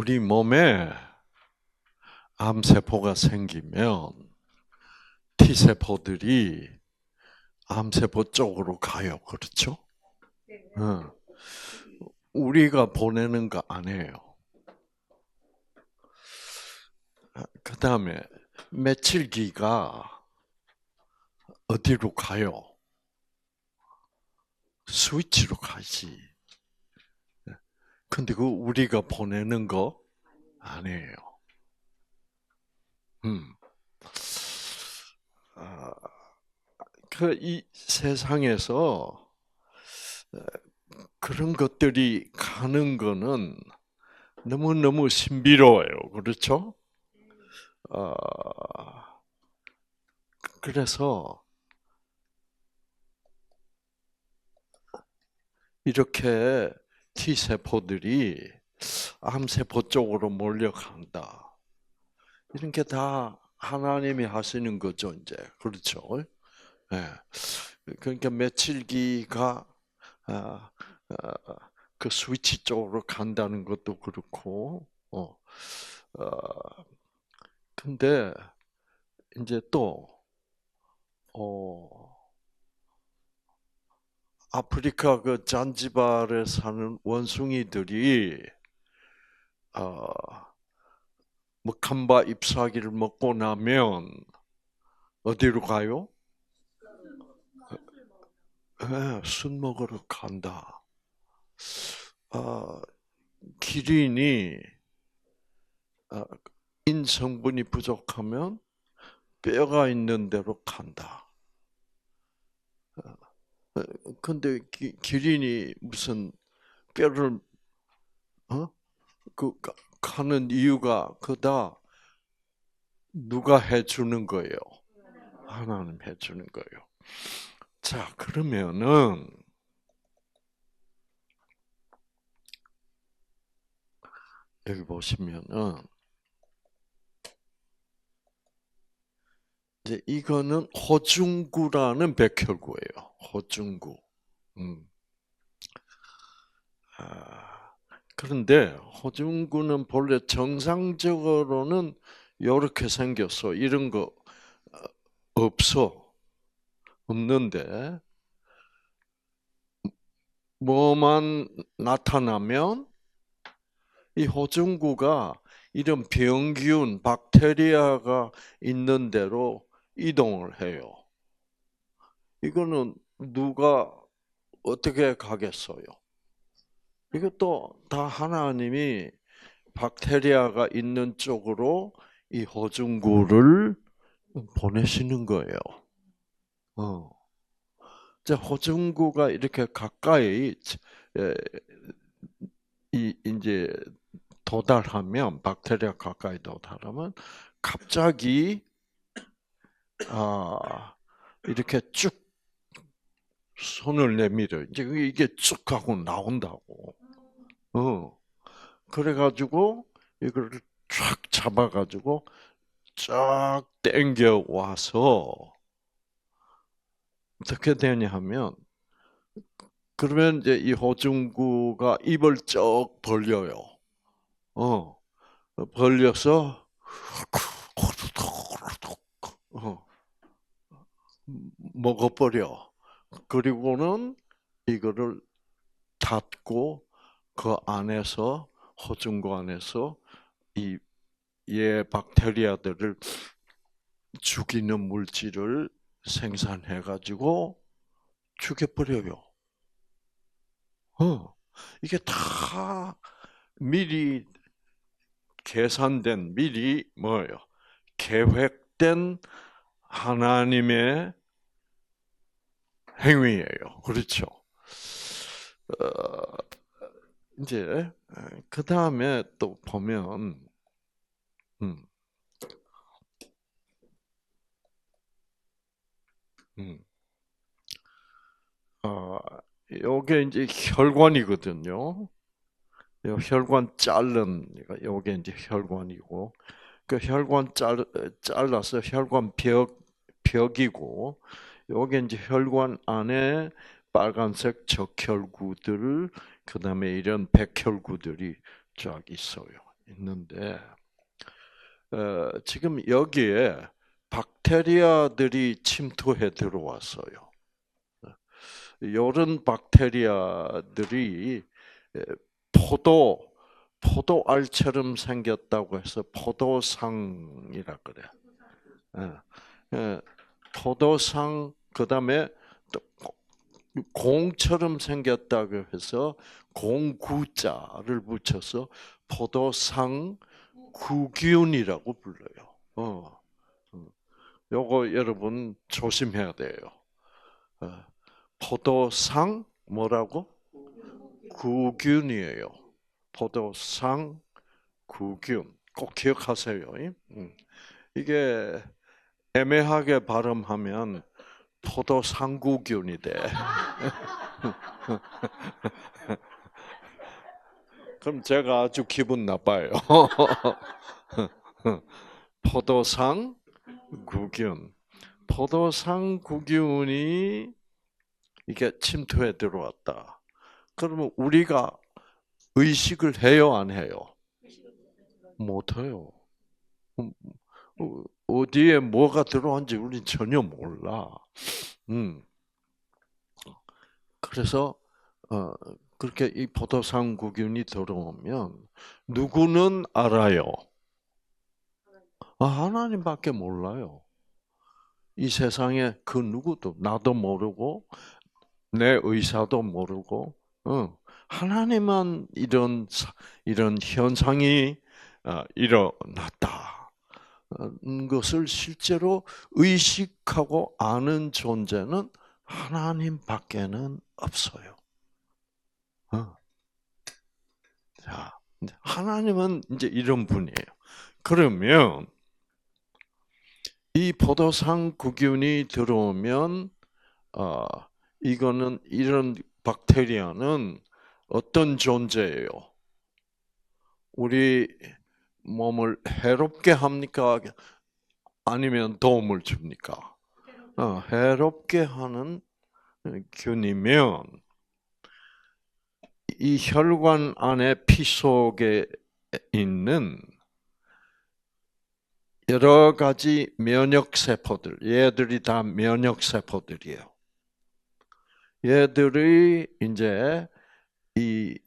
우리 몸에 암세포가 생기면 T세포들이 암세포 쪽으로 가요. 그렇죠? 어. 우리가 보내는 거 아니에요. 그 다음에 메칠기가 어디로 가요? 스위치로 가지. 근데 그 우리가 보내는 거 아니에요. 음. 이 세상에서 그런 것들이 가는 거는 너무너무 신비로워요. 그렇죠? 어, 그래서 이렇게 T세포들이 암세포 쪽으로 몰려간다. 이런 게 다 하나님이 하시는 거죠, 이제. 그렇죠? 예. 그러니까 며칠기가 아, 아, 그 스위치 쪽으로 간다는 것도 그렇고, 근데 이제 또 아프리카 그 잔지바르에 사는 원숭이들이 먹한바 잎사귀를 먹고 나면 어디로 가요? 술 먹으러 간다. 기린이 인성분이 부족하면 뼈가 있는 데로 간다. 근데 기린이 무슨 뼈를 그 가는 이유가 그다 누가 해주는 거예요? 하나님 해주는 거예요. 자, 그러면은 여기 보시면은 이제 이거는 호중구라는 백혈구예요. 호중구. 음. 그런데 호중구는 본래 정상적으로는 이렇게 생겼어. 이런 거 없어. 없는데 뭐만 나타나면 이 호중구가 이런 병균, 박테리아가 있는 데로 이동을 해요. 이거는 누가 어떻게 가겠어요? 이것도 다 하나님이 박테리아가 있는 쪽으로 이 호중구를 보내시는 거예요. 어. 호중구가 이렇게 가까이 이제 도달하면 박테리아 가까이 도달하면 갑자기 이렇게 쭉 손을 내밀어. 이제 이게 쭉 하고 나온다고. 그래가지고 이걸 쫙 잡아가지고 쫙 당겨 와서 어떻게 되냐 하면 그러면 이제 이 호중구가 입을 쩍 벌려요. 벌려서 어, 먹어버려. 그리고는 이거를 닫고 그 안에서 호중구 안에서 이 박테리아들을 죽이는 물질을 생산해 가지고 죽여버려요. 이게 다 미리 계산된 미리 뭐예요? 계획된 하나님의 행위예요. 그렇죠? 어, 이제 그 다음에 또 보면 음, 음, 어, 요게 이제 혈관이거든요. 요 혈관 자른 요게 이제 혈관이고 그 혈관 잘라서 혈관 벽이고 요게 이제 혈관 안에 빨간색 적혈구들 그다음에 이런 백혈구들이 쫙 있어요. 있는데 지금 여기에 박테리아들이 침투해 들어왔어요. 이런 박테리아들이 포도알처럼 생겼다고 해서 포도상이라 그래. 포도상 그다음에 또 공처럼 생겼다고 해서 공구자를 붙여서 포도상구균이라고 불러요. 요거 여러분 조심해야 돼요. 포도상 뭐라고? 구균이에요. 포도상 구균 꼭 기억하세요. 이게 애매하게 발음하면 포도상구균이 돼. 그럼 제가 아주 기분 나빠요. 포도상구균. 포도상구균이 이게 침투해 들어왔다. 그러면 우리가 의식을 해요, 안 해요? 못 해요. 어디에 뭐가 들어왔는지 우리는 전혀 몰라. 그래서 그렇게 이 포도상구균이 들어오면 누구는 알아요? 하나님밖에 몰라요. 이 세상에 그 누구도 나도 모르고 내 의사도 모르고 하나님만 이런 현상이 일어났다. 것을 실제로 의식하고 아는 존재는 하나님밖에는 없어요. 자, 하나님은 이제 이런 분이에요. 그러면 이 포도상구균이 들어오면 이거는 이런 박테리아는 어떤 존재예요? 우리 몸을 해롭게 합니까? 아니면 도움을 줍니까? 해롭게 하는 균이면 이 혈관 안에 피 속에 있는 여러 가지 면역 세포들, 얘들이 다 면역 세포들이에요. 얘들이 이제 이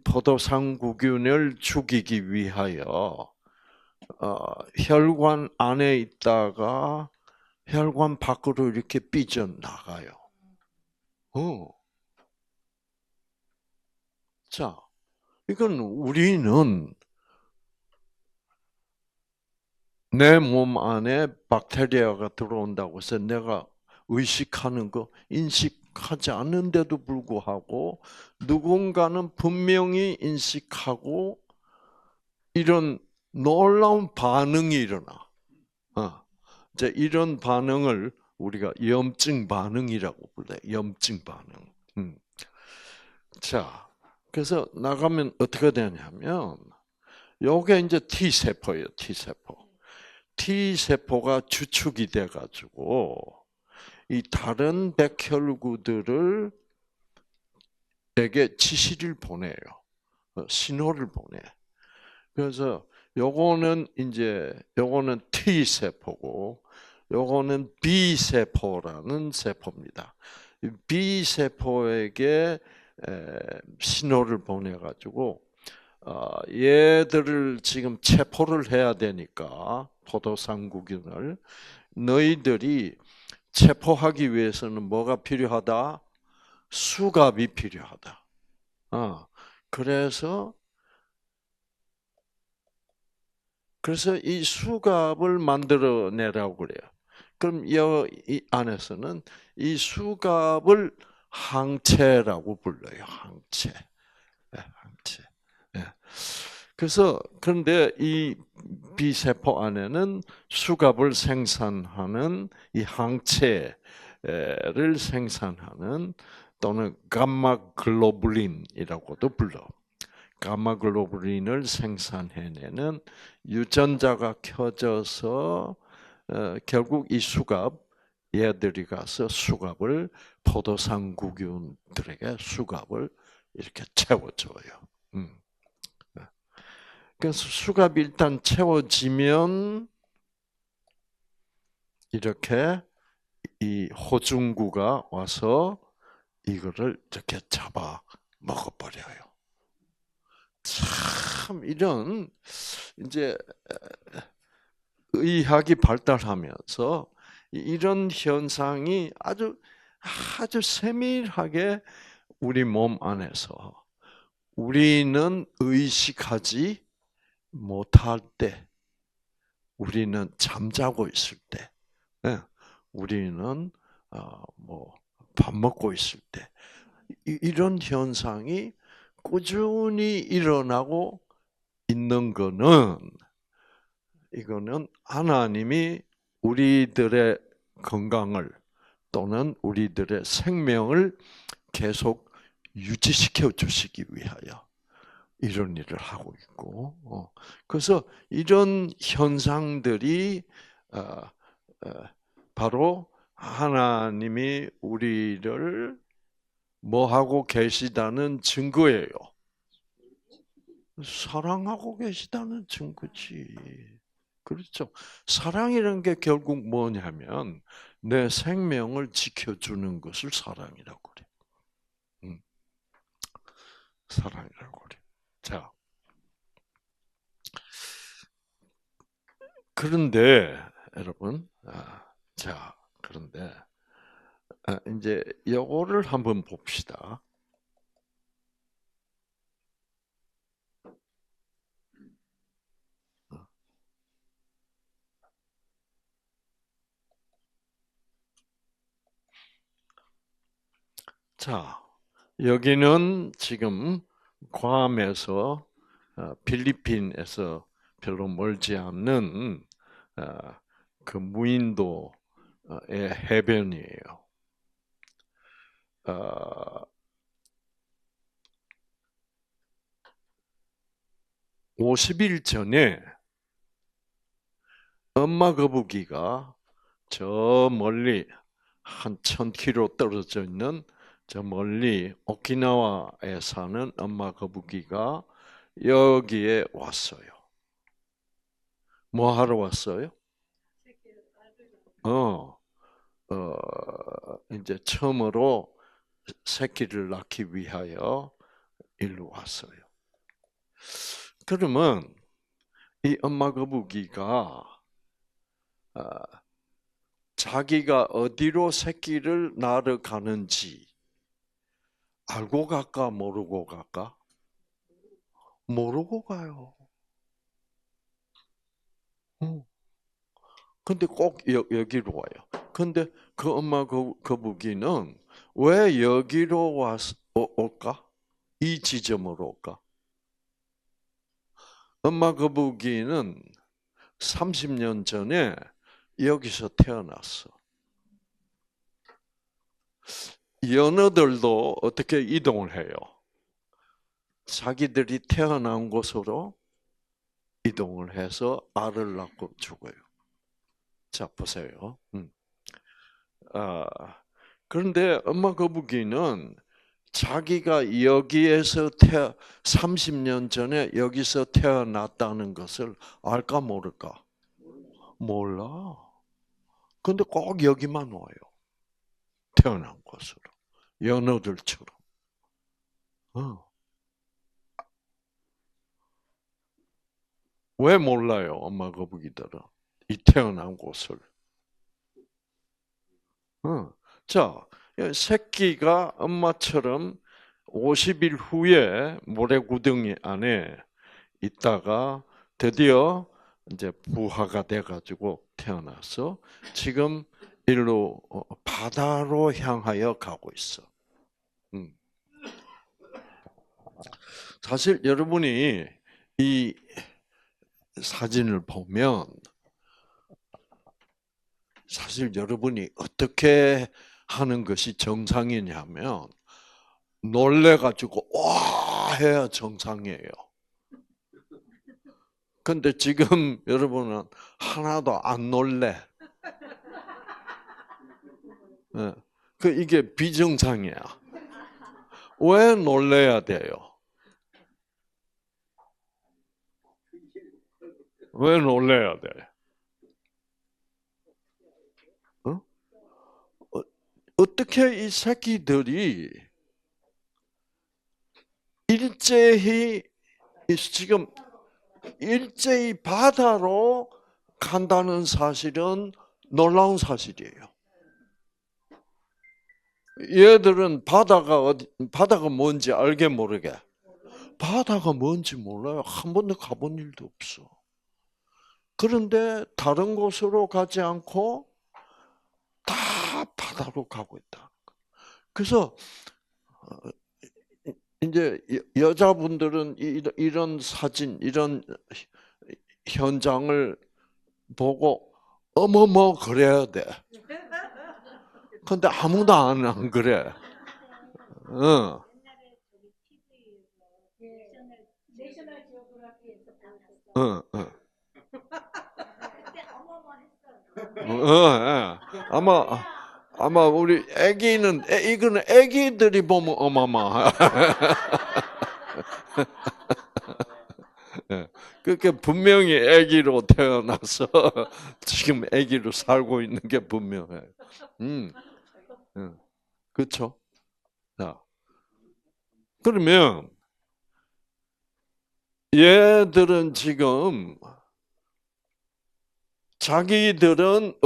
포도상구균을 죽이기 위하여 혈관 안에 있다가 혈관 밖으로 이렇게 삐져나가요. 자, 이건 우리는 내 몸 안에 박테리아가 들어온다고 해서 내가 의식하는 거 인식하지 않는데도 불구하고 누군가는 분명히 인식하고 이런 놀라운 반응이 일어나. 이제 이런 반응을 우리가 염증 반응이라고 불러요. 염증 반응. 자, 그래서 나가면 어떻게 되냐면 요게 이제 T세포예요. T세포. T세포가 주축이 돼가지고 이 다른 백혈구들을 에게 지시를 보내요. 신호를 보내. 그래서 요거는 T세포고 요거는 B세포라는 세포입니다. B세포에게 신호를 보내가지고 얘들을 지금 체포를 해야 되니까 포도상구균을 너희들이 체포하기 위해서는 뭐가 필요하다? 수갑이 필요하다. 그래서 이 수갑을 만들어내라고 그래요. 그럼 이 안에서는 이 수갑을 항체라고 불러요. 항체. 항체. 그래서 그런데 이 B세포 안에는 수갑을 생산하는 이 항체를 생산하는 또는 감마글로불린이라고도 불러. 감마글로불린을 생산해내는 유전자가 켜져서 결국 이 얘들이 가서 포도상구균들에게 수갑을 이렇게 채워줘요. 그래서 수갑이 일단 채워지면 이렇게 이 호중구가 와서 이거를 이렇게 잡아 먹어버려요. 참 이런 이제 의학이 발달하면서 이런 현상이 아주 세밀하게 우리 몸 안에서 우리는 의식하지 못할 때, 우리는 잠자고 있을 때, 예, 우리는 뭐 밥 먹고 있을 때 이런 현상이 꾸준히 일어나고 있는 거는 이거는 하나님이 우리들의 건강을 또는 우리들의 생명을 계속 유지시켜 주시기 위하여 이런 일을 하고 있고, 그래서 이런 현상들이 바로 하나님이 우리를 뭐 하고 계시다는 증거예요. 사랑하고 계시다는 증거지. 그렇죠. 사랑이라는 게 결국 뭐냐면 내 생명을 지켜주는 것을 사랑이라고 그래. 사랑이라고 그래. 자, 그런데 여러분, 자, 그런데 이제 요거를 한번 봅시다. 자, 여기는 지금 괌에서 필리핀에서 별로 멀지 않는 그 무인도의 해변이에요. 50일 전에 엄마 거북이가 저 멀리 한 1000km 떨어져 있는 저 멀리 오키나와에 사는 엄마 거북이가 여기에 왔어요. 뭐 하러 왔어요? 이제 처음으로 새끼를 낳기 위하여 일로 왔어요. 그러면 이 엄마 거북이가 자기가 어디로 새끼를 낳으러 가는지 알고 갈까 모르고 갈까? 모르고 가요. 근데 꼭 여기로 와요. 근데 그 엄마 거북이는 왜 여기로 올까? 이 지점으로 올까? 엄마 거북이는 30년 전에 여기서 태어났어. 연어들도 어떻게 이동을 해요? 자기들이 태어난 곳으로 이동을 해서 알을 낳고 죽어요. 자, 보세요. 그런데 엄마 거북이는 자기가 여기에서 30년 전에 여기서 태어났다는 것을 알까 모를까? 몰라. 근데 꼭 여기만 와요. 태어난 곳으로. 연어들처럼. 어. 왜 몰라요, 엄마 거북이들은? 이 태어난 곳을. 자, 새끼가 엄마처럼 50일 후에 모래구덩이 안에 있다가 드디어 이제 부화가 돼가지고 태어나서 지금 일로 바다로 향하여 가고 있어. 사실 여러분이 이 사진을 보면 사실 여러분이 어떻게 하는 것이 정상이냐면 놀래가지고 와 해야 정상이에요. 근데 지금 여러분은 하나도 안 놀래. 이게 비정상이야. 왜 놀래야 돼요? 왜 놀래야 돼? 어? 어떻게 이 새끼들이 일제히 지금 일제히 바다로 간다는 사실은 놀라운 사실이에요. 얘들은 바다가 뭔지 알게 모르게. 바다가 뭔지 몰라요. 한 번도 가본 일도 없어. 그런데 다른 곳으로 가지 않고 다 바다로 가고 있다. 그래서 이제 여자분들은 이런 사진, 이런 현장을 보고 어머머 그래야 돼. 근데 아무도 안 그래. 어. 어, 어. 예. 아마 우리 이거는 애기들이 보면 어마마. 예. 그렇게 분명히 애기로 태어나서 지금 애기로 살고 있는 게 분명해. 음, 그렇죠. 자, 그러면 얘들은 지금 자기들이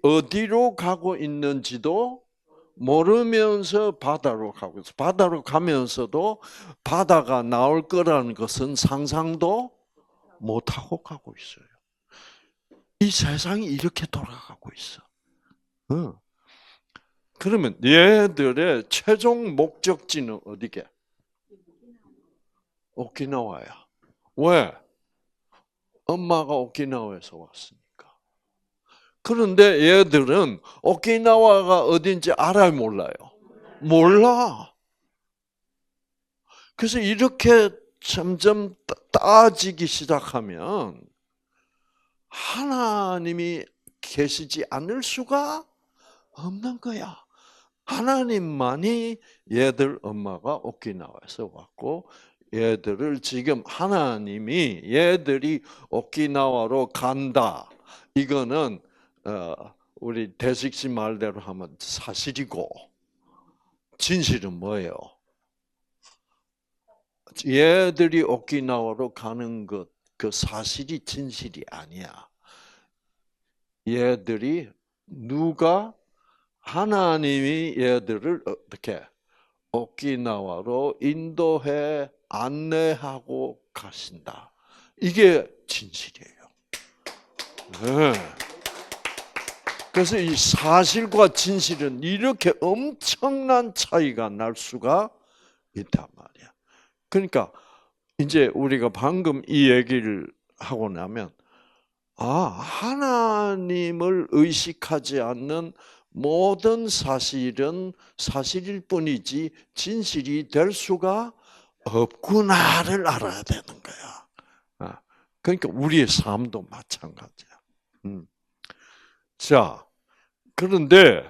어디로 가고 있는지도 모르면서 바다로 가고 있어. 바다로 가면서도 바다가 나올 거라는 것은 상상도 못하고 가고 있어요. 이 세상이 이렇게 돌아가고 있어. 어. 그러면 얘들의 최종 목적지는 어디게? 오키나와야. 왜? 엄마가 오키나와에서 왔으니까. 그런데 얘들은 오키나와가 어딘지 알아요, 몰라요? 몰라. 그래서 이렇게 점점 따지기 시작하면 하나님이 계시지 않을 수가 없는 거야. 하나님만이 얘들 엄마가 오키나와에서 왔고 얘들을 지금 하나님이 얘들이 오키나와로 간다. 이거는 우리 대식씨 말대로 하면 사실이고 진실은 뭐예요? 얘들이 오키나와로 가는 것, 그 사실이 진실이 아니야. 얘들이 누가 하나님이 얘들을 어떻게 오키나와로 인도해 안내하고 가신다. 이게 진실이에요. 네. 그래서 이 사실과 진실은 이렇게 엄청난 차이가 날 수가 있단 말이야. 그러니까 이제 우리가 방금 이 얘기를 하고 나면 하나님을 의식하지 않는 모든 사실은 사실일 뿐이지 진실이 될 수가 없구나를 알아야 되는 거야. 그러니까 우리의 삶도 마찬가지야. 자, 그런데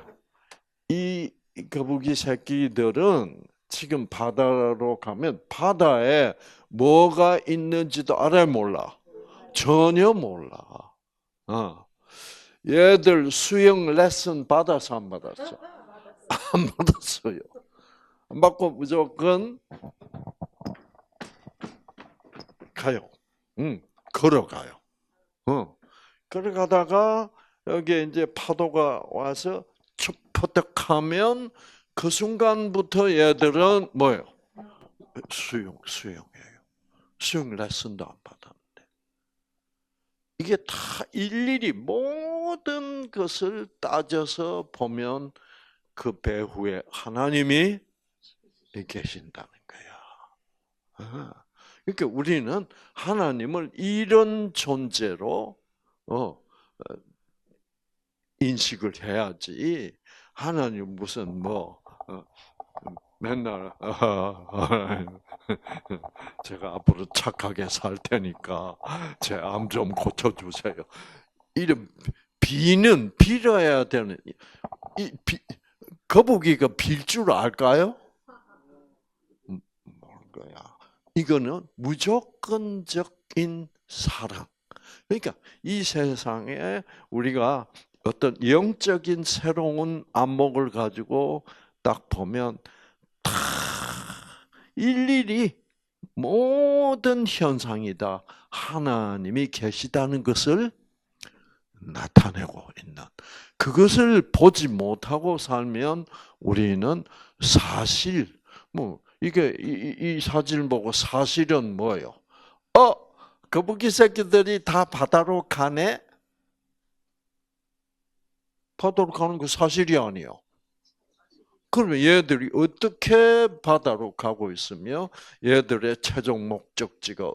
이 거북이 새끼들은 지금 바다로 가면 바다에 뭐가 있는지도 알아요, 몰라? 전혀 몰라. 얘들 수영 레슨 받아서 안 받았어? 안 받았어요. 안 받고 무조건 가요. 걸어가요. 걸어가다가 여기 이제 파도가 와서 척퍼덕하면 그 순간부터 얘들은 뭐예요? 수영이에요. 수영 레슨도 안 받았는데. 이게 다 일일이 모든 것을 따져서 보면 그 배후에 하나님이 계신다는 거야. 그러니까 우리는 하나님을 이런 존재로 인식을 해야지. 하나님 무슨 맨날 제가 앞으로 착하게 살 테니까 제 암 좀 고쳐주세요. 이런 비는 빌어야 되는 거북이가 빌 줄 알까요? 모를 거야. 이거는 무조건적 사랑. 그러니까 이 세상에 우리가 어떤 영적인 새로운 안목을 가지고 딱 보면 다 일일이 모든 현상이 다 하나님이 계시다는 것을 나타내고 있는, 그것을 보지 못하고 살면 우리는 사실, 뭐 이게 이 사진을 보고 사실은 뭐예요? 거북이 새끼들이 다 바다로 가네? 바다로 가는 거 사실이 아니에요. 그러면 얘들이 어떻게 바다로 가고 있으며 얘들의 최종 목적지가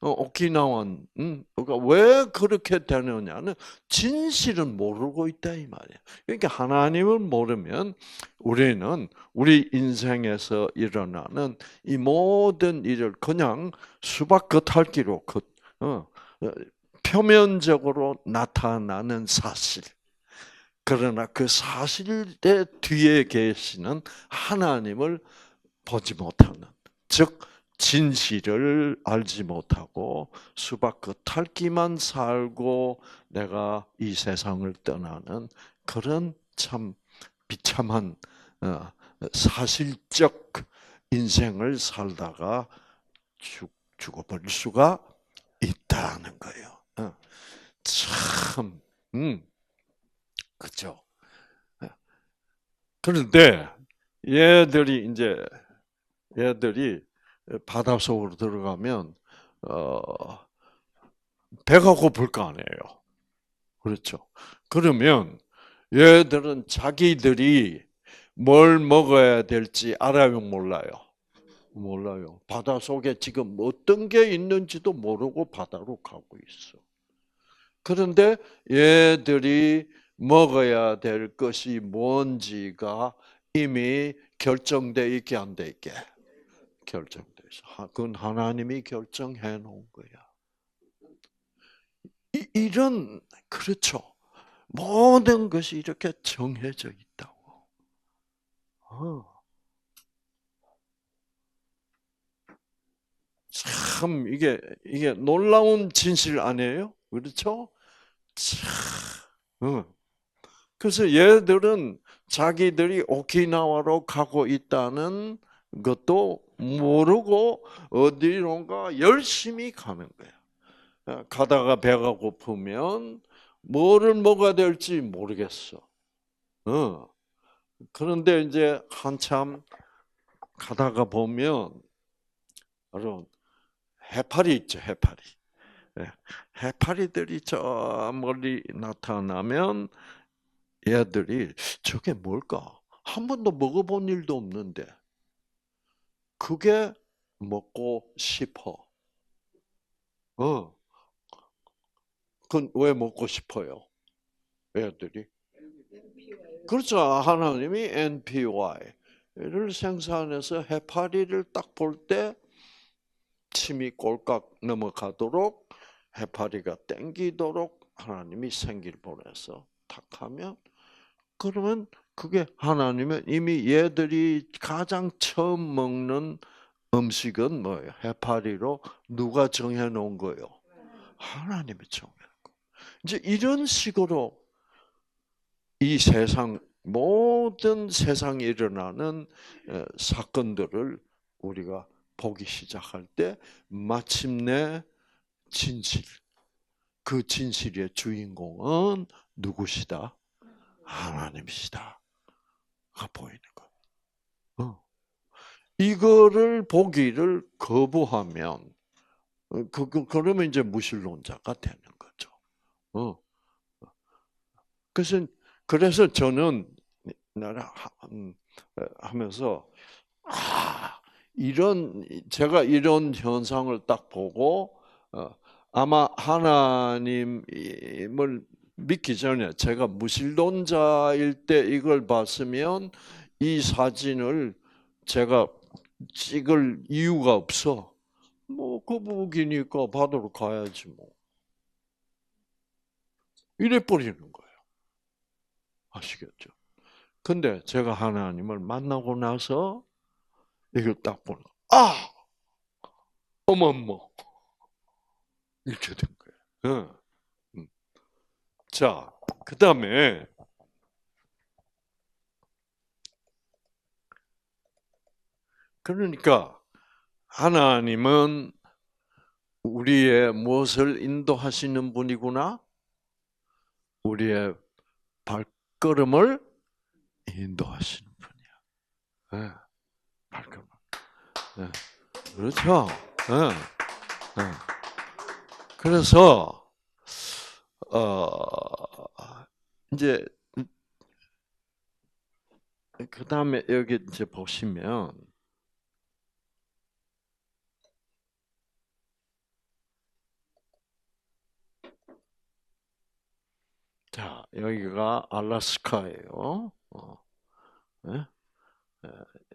오키나와, 그러니까 왜 그렇게 되느냐는 진실은 모르고 있다 이 말이에요. 그러니까 하나님을 모르면 우리는 우리 인생에서 일어나는 이 모든 일을 그냥 수박 겉핥기로 표면적으로 나타나는 사실. 그러나 그 사실의 뒤에 계시는 하나님을 보지 못하는, 즉 진실을 알지 못하고 수박 겉핥기만 살고 내가 이 세상을 떠나는 그런 참 비참한 사실적 인생을 살다가 죽어버릴 수가 있다는 거예요. 참, 그죠. 그런데 얘들이 바닷속으로 들어가면 배가 고플 거 아니에요. 그렇죠. 그러면 얘들은 자기들이 뭘 먹어야 될지 알아요, 몰라요? 몰라요. 바닷속에 지금 어떤 게 있는지도 모르고 바다로 가고 있어. 그런데 얘들이 먹어야 될 것이 뭔지가 이미 결정돼 있게 안 돼 있게? 결정돼 있어. 그건 하나님이 결정해 놓은 거야. 이런, 그렇죠. 모든 것이 이렇게 정해져 있다고. 참 이게 놀라운 진실 아니에요? 그렇죠? 참. 그래서 얘들은 자기들이 오키나와로 가고 있다는 것도 모르고 어디론가 열심히 가는 거야. 가다가 배가 고프면 뭐를 먹어야 될지 모르겠어. 그런데 이제 한참 가다가 보면 여러분 해파리 있죠, 해파리. 예, 해파리들이 저 멀리 나타나면 얘들이 저게 뭘까? 한 번도 먹어본 일도 없는데 그게 먹고 싶어. 어, 그건 왜 먹고 싶어요? 얘들이. 그렇죠. 하나님이 NPY를 생산해서 해파리를 딱 볼 때 침이 꼴깍 넘어가도록 해파리가 땡기도록 하나님이 생기를 보내서 탁 하면, 그러면 그게 하나님은 이미 얘들이 가장 처음 먹는 음식은 뭐예요? 해파리로 누가 정해 놓은 거예요? 하나님이 정해 놓은 거예요. 이제 이런 식으로 이 세상 모든 세상에 일어나는 사건들을 우리가 보기 시작할 때 마침내 진실, 그 진실의 주인공은 누구시다? 하나님이시다. 가 보이는 거예요. 이거를 보기를 거부하면 그러면 이제 무신론자가 되는 거죠. 어. 그래서 저는 나라 하면서 제가 이런 현상을 딱 보고 아마 하나님을 믿기 전에 제가 무신론자일 때 이걸 봤으면 이 사진을 제가 찍을 이유가 없어. 뭐 거북이니까 바다로 가야지 뭐. 이래 버리는 거예요. 아시겠죠? 근데 제가 하나님을 만나고 나서 이걸 딱 보는, 어머머, 이렇게 된 거예요. 자, 그 다음에 그러니까 하나님은 우리의 무엇을 인도하시는 분이구나? 우리의 발걸음을 인도하시는 분이야. 네, 발걸음. 네, 그렇죠. 네, 네. 그래서 이제 그 다음에 여기 이제 보시면 자 여기가 알래스카예요. 네?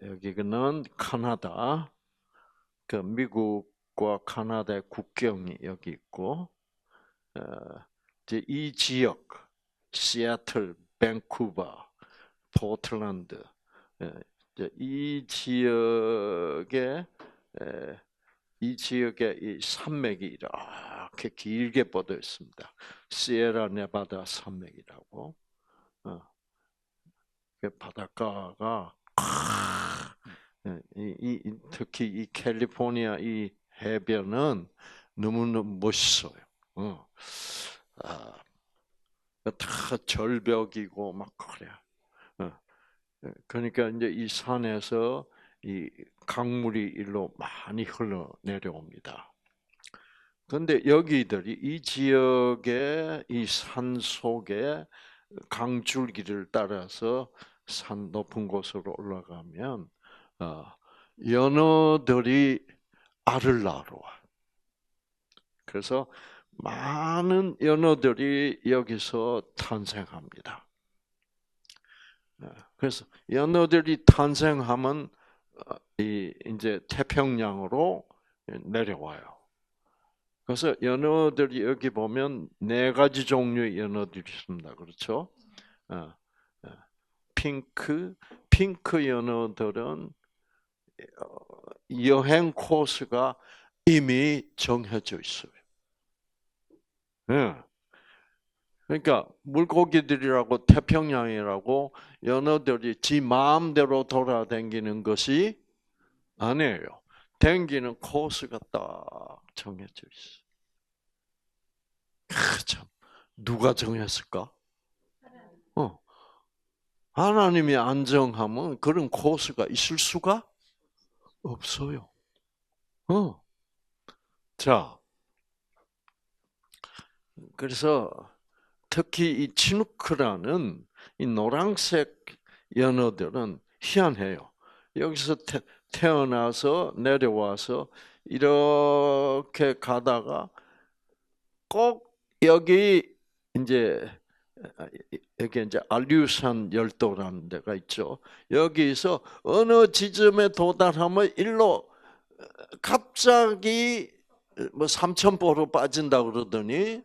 여기는 카나다. 그 미국과 카나다의 국경이 여기 있고 어, 이제 이 지역 시애틀, 밴쿠버, 포틀랜드 이제 이 지역에 이 산맥이 이렇게 길게 뻗어 있습니다. 시에라 네바다 산맥이라고. 그 바닷가가 특히 이 캘리포니아 이 해변은 너무너무 멋있어요. 아, 다 절벽이고 막 그래. 그러니까 이제 이 산에서 이 강물이 일로 많이 흘러 내려옵니다. 그런데 여기들이 이 지역의 이 산 속에 강줄기를 따라서 산 높은 곳으로 올라가면 연어들이 알을 낳으러 와. 그래서 많은 연어들이 여기서 탄생합니다. 그래서 연어들이 탄생하면 이제 태평양으로 내려와요. 그래서 연어들이 여기 보면 네 가지 종류의 연어들이 있습니다. 그렇죠? 어, 어, 핑크 연어들은 여행 코스가 이미 정해져 있어요. 예. 그러니까 물고기들이라고 태평양이라고 연어들이 지 마음대로 돌아다니는 것이 아니에요. 댕기는 코스가 딱 정해져 있어. 참 누가 정했을까? 하나님이 안 정하면 그런 코스가 있을 수가 없어요. 자, 그래서 특히 이 치누크라는 이 노란색 연어들은 희한해요. 여기서 태어나서 내려와서 이렇게 가다가 꼭 여기 이제 여기 이제 알류산 열도라는 데가 있죠. 여기서 어느 지점에 도달하면 일로 갑자기 뭐 삼천포로 빠진다 그러더니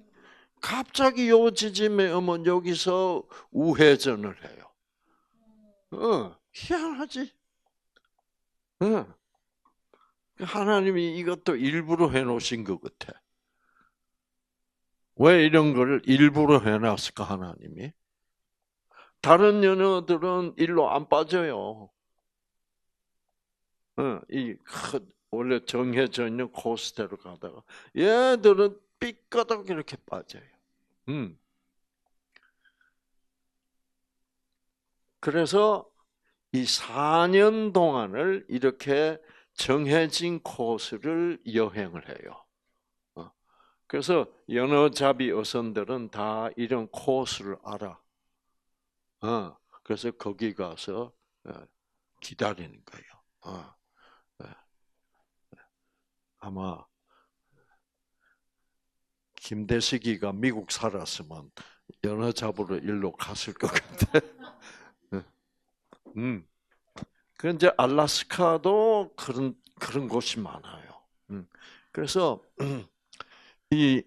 갑자기 요 지점에 오면 여기서 우회전을 해요. 희한하지? 하나님이 이것도 일부러 해놓으신 것 같아. 왜 이런 걸 일부러 해놨을까, 하나님이? 다른 연어들은 일로 안 빠져요. 원래 정해져 있는 코스대로 가다가 얘들은 삐까덕 이렇게 빠져요. 그래서 이 4년 동안을 이렇게 정해진 코스를 여행을 해요. 그래서 연어잡이 어선들은 다 이런 코스를 알아. 그래서 거기 가서 기다리는 거예요. 아마 김대식이가 미국 살았으면 연어 잡으러 일로 갔을 것 같아. 음. 그 이제 알래스카도 그런 곳이 많아요. 그래서 이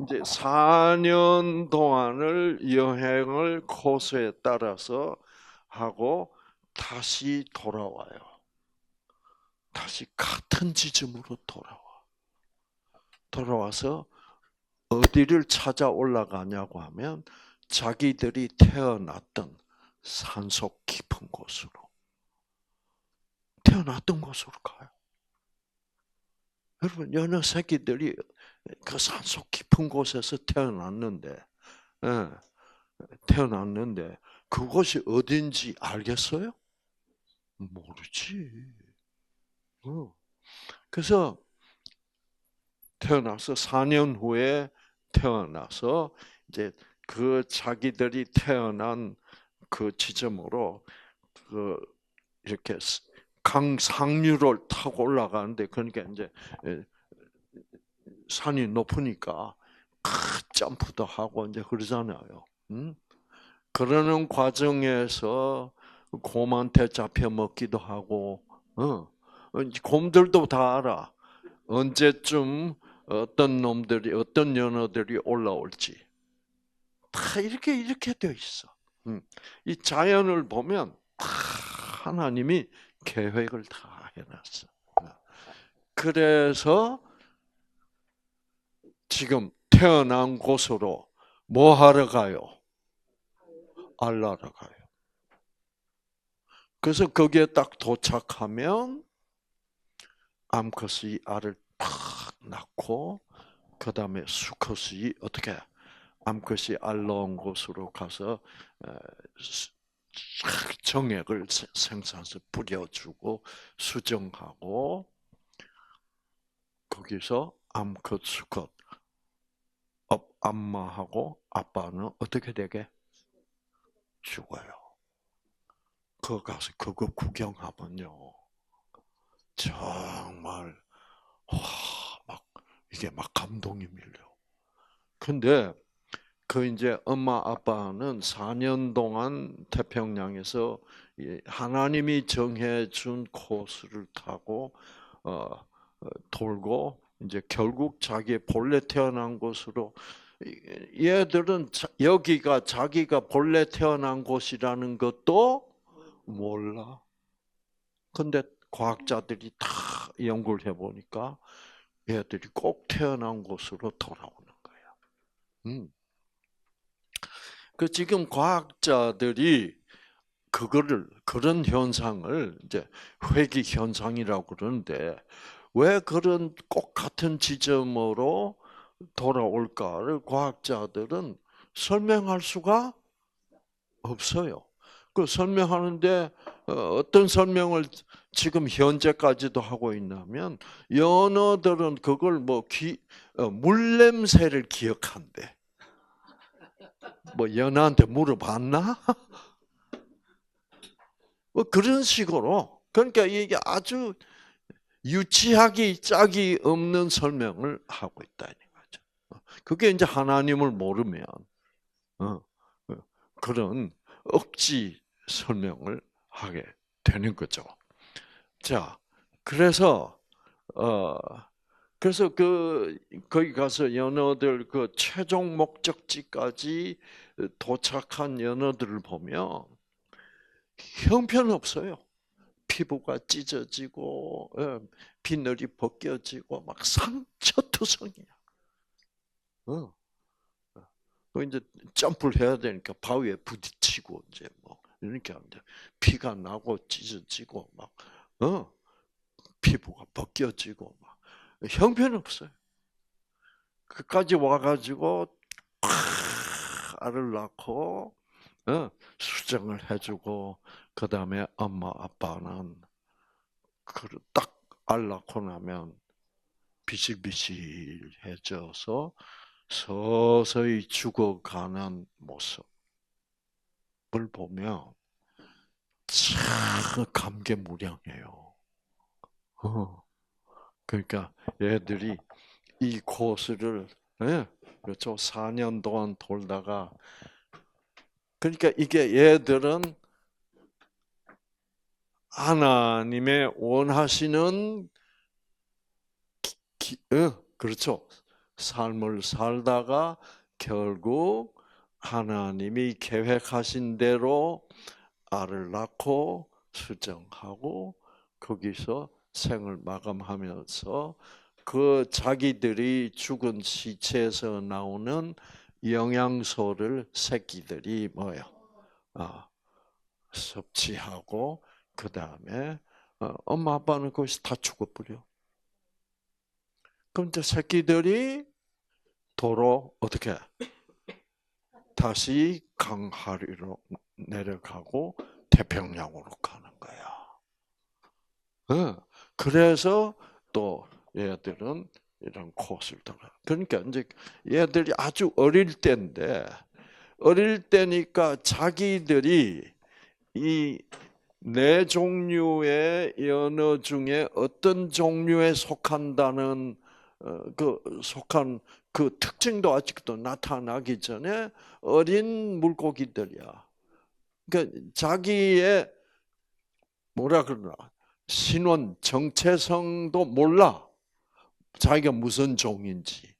이제 4년 동안을 여행을 코스에 따라서 하고 다시 돌아와요. 다시 같은 지점으로 돌아와. 돌아와서 어디를 찾아 올라가냐고 하면 자기들이 태어났던 산속 깊은 곳으로 태어났던 곳으로 가요. 여러분 연어 새끼들이 그 산속 깊은 곳에서 태어났는데, 예, 태어났는데 그곳이 어딘지 알겠어요? 모르지. 그래서 태어나서 4년 후에 태어나서 이제 그 자기들이 태어난 그 지점으로 그 이렇게 강 상류를 타고 올라가는데, 그러니까 이제 산이 높으니까 점프도 하고 이제 그러잖아요. 그러는 과정에서 곰한테 잡혀 먹기도 하고, 곰들도 다 알아. 언제쯤 어떤 놈들이, 어떤 연어들이 올라올지. 다 이렇게 되어 있어. 이 자연을 보면 다 하나님이 계획을 다 해놨어. 그래서 지금 태어난 곳으로 뭐 하러 가요? 알라러 가요. 그래서 거기에 딱 도착하면 암컷이 알을 팍 낳고, 그 다음에 수컷이 어떻게 암컷이 알 낳은 곳으로 가서 정액을 생산해서 뿌려주고 수정하고, 거기서 암컷, 수컷, 엄마하고 아빠는 어떻게 되게? 죽어요. 그거 가서 그거 구경하면요, 정말 와, 막 이게 막 감동이 밀려. 근데 그 이제 엄마 아빠는 4년 동안 태평양에서 하나님이 정해준 코스를 타고 돌고, 이제 결국 자기의 본래 태어난 곳으로, 얘들은 여기가 자기가 본래 태어난 곳이라는 것도 몰라. 근데 과학자들이 다 연구를 해보니까 얘들이 꼭 태어난 곳으로 돌아오는 거야. 그 지금 과학자들이 그런 현상을 이제 회귀 현상이라고 그러는데, 왜 그런 꼭 같은 지점으로 돌아올까를 과학자들은 설명할 수가 없어요. 그 설명하는데 어떤 설명을 지금 현재까지도 하고 있냐면, 연어들은 그걸 물 냄새를 기억한대. 뭐 연어한테 물어봤나? 뭐 그런 식으로. 그러니까 이게 아주 유치하기 짝이 없는 설명을 하고 있다는 거죠. 그게 이제 하나님을 모르면 그런 억지 설명을 하게 되는 거죠. 자, 그래서 어 그래서 거기 가서 연어들 그 최종 목적지까지 도착한 연어들을 보면 형편없어요. 피부가 찢어지고 비늘이 벗겨지고 막 상처투성이야. 그 이제 점프를 해야 되니까 바위에 부딪히고 이제 뭐 이렇게 하는데 피가 나고 찢어지고 막 피부가 벗겨지고 막 형편없어요. 그까지 와가지고 알을 낳고 수정을 해주고, 그 다음에 엄마 아빠는 딱 알 낳고 나면 비실비실해져서 서서히 죽어가는 모습을 보면 참 감개무량해요. 그러니까 얘들이 이 코스를, 그렇죠, 4년 동안 돌다가, 그러니까 이게 얘들은 하나님의 원하시는 그렇죠, 삶을 살다가 결국 하나님이 계획하신 대로 알을 낳고 수정하고 거기서 생을 마감하면서 그 자기들이 죽은 시체에서 나오는 영양소를 새끼들이 뭐요? 섭취하고 그 다음에 엄마 아빠는 거기서 다 죽어버려. 그럼 이제 새끼들이 도로 어떻게 다시 강하리로 내려가고 태평양으로 가는 거야. 그래서 또 얘들은 이런 코스를 돌아. 그러니까 이제 얘들이 아주 어릴 때인데 어릴 때니까 자기들이 이 네 종류의 연어 중에 어떤 종류에 속한다는 속한 그 특징도 아직도 나타나기 전에 어린 물고기들이야. 그러니까 자기의 뭐라 그러나 신원 정체성도 몰라. 자기가 무슨 종인지.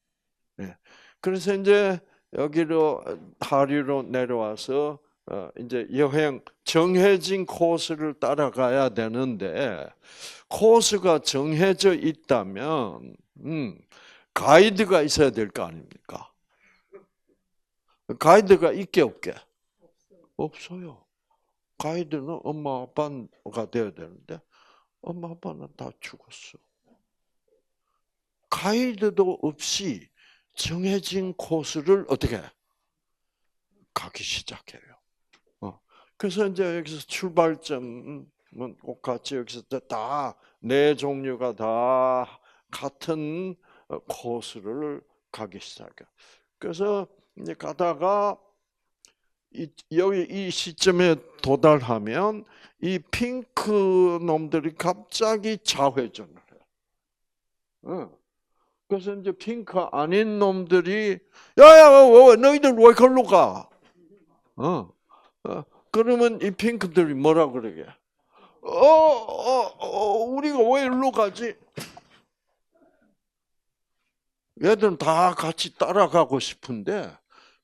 예. 그래서 이제 여기로 하류로 내려와서 이제 여행 정해진 코스를 따라가야 되는데 코스가 정해져 있다면 가이드가 있어야 될 거 아닙니까? 가이드가 있게 없게? 없어요. 가이드는 엄마 아빠가 돼야 되는데 엄마 아빠는 다 죽었어. 가이드도 없이 정해진 코스를 어떻게 가기 시작해요. 그래서 이제 여기서 출발점은 똑같이 여기서 다 네 종류가 다 같은 코스를 가기 시작해요. 그래서 이제 가다가 여기 이 시점에 도달하면 이 핑크 놈들이 갑자기 좌회전을 해요. 그래서 이제 핑크 아닌 놈들이 야야 너희들 왜 걸로 가? 그러면 이 핑크들이 뭐라 그러게? 우리가 왜 일로 가지? 얘들은 다 같이 따라가고 싶은데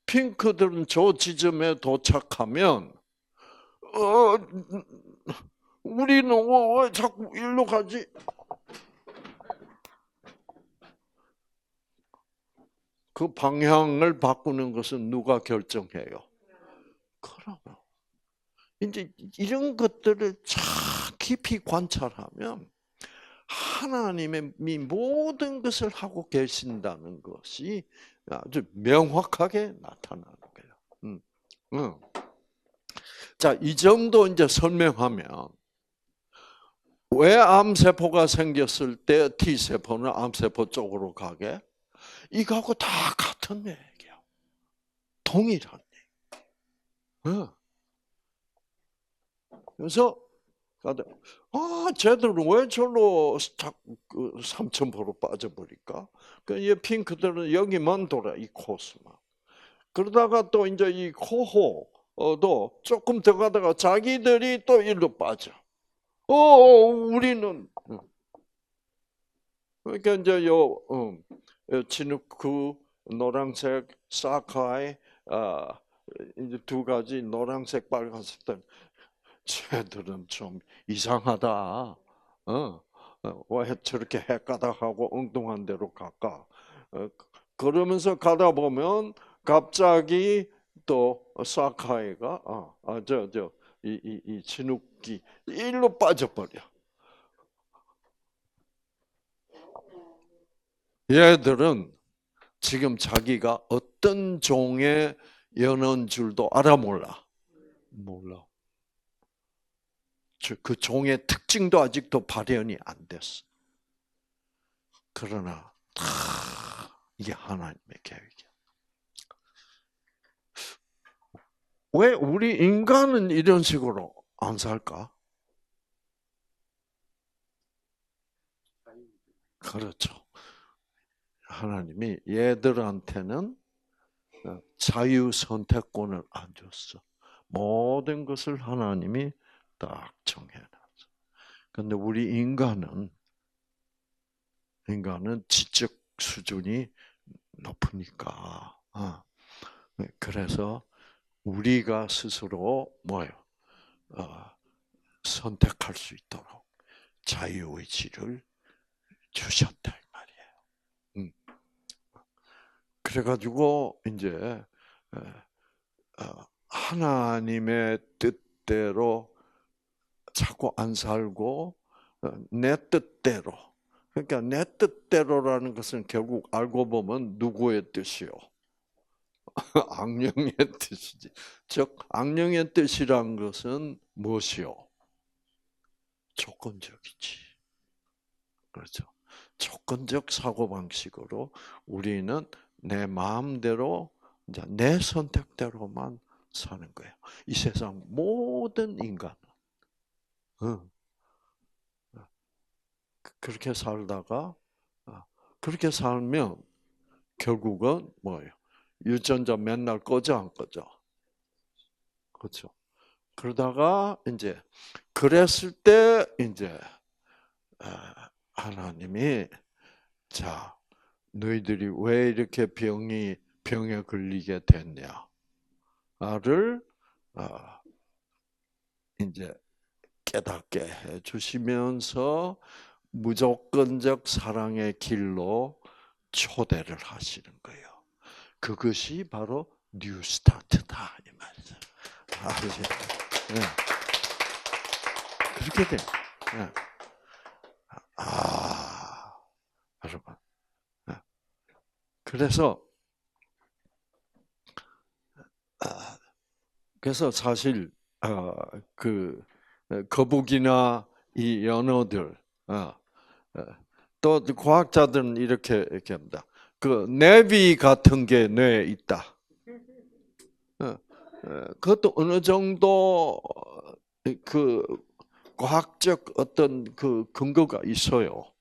핑크들은 저 지점에 도착하면 우리는 왜 자꾸 일로 가지? 그 방향을 바꾸는 것은 누가 결정해요? 그러면 이제 이런 것들을 참 깊이 관찰하면 하나님의 모든 것을 하고 계신다는 것이 아주 명확하게 나타나는 거예요. 자, 이 정도 이제 설명하면 왜 암세포가 생겼을 때 T세포는 암세포 쪽으로 가게? 이거하고 다 같은 얘기야. 동일한 얘기. 그래서 쟤들은 왜 저로 삼천포로 빠져버릴까? 이 핑크들은 여기만 돌아, 이 코스만. 그러다가 또 이제 이 코호도 조금 더 가다가 자기들이 또 일로 빠져. 우리는. 그러니까 이제 요 진흙구 노란색 사카이 이제 두 가지 노란색 빨간색들 쟤들은 좀 이상하다. 왜 저렇게 헷가닥하고 엉뚱한 데로 갈까? 그러면서 가다 보면 갑자기 또 사카이가 이 진흙기 일로 빠져버려. 얘들은 지금 자기가 어떤 종의 연어인 줄도 알아 몰라? 몰라. 그 종의 특징도 아직도 발현이 안 됐어. 그러나 이게 하나님의 계획이야. 왜 우리 인간은 이런 식으로 안 살까? 그렇죠. 하나님이 얘들한테는 자유 선택권을 안 줬어. 모든 것을 하나님이 딱 정해놨어. 그런데 우리 인간은 지적 수준이 높으니까 그래서 우리가 스스로 뭐예요? 선택할 수 있도록 자유의지를 주셨다 이 말이에요. 그래가지고 이제 하나님의 뜻대로 자꾸 안 살고 내 뜻대로. 그러니까 내 뜻대로라는 것은 결국 알고 보면 누구의 뜻이요? 악령의 뜻이지. 즉 악령의 뜻이란 것은 무엇이요? 조건적이지. 그렇죠. 조건적 사고방식으로 우리는 내 마음대로 이제 내 선택대로만 사는 거예요. 이 세상 모든 인간은 그렇게 살다가 그렇게 살면 결국은 뭐예요? 유전자 맨날 꺼져 안 꺼져? 그렇죠. 그러다가 이제 그랬을 때 이제 하나님이 자 너희들이 왜 이렇게 병에 걸리게 됐냐를 이제 깨닫게 해 주시면서 무조건적 사랑의 길로 초대를 하시는 거예요. 그것이 바로 뉴 스타트다 이 말이죠. 네. 그렇게 돼요. 네. 여러분. 네. 그래서 사실 그 거북이나 이 연어들 또 과학자들은 이렇게 합니다. 그 내비 같은 게 뇌에 있다. 그것도 어느 정도 그 과학적 어떤 그 근거가 있어요.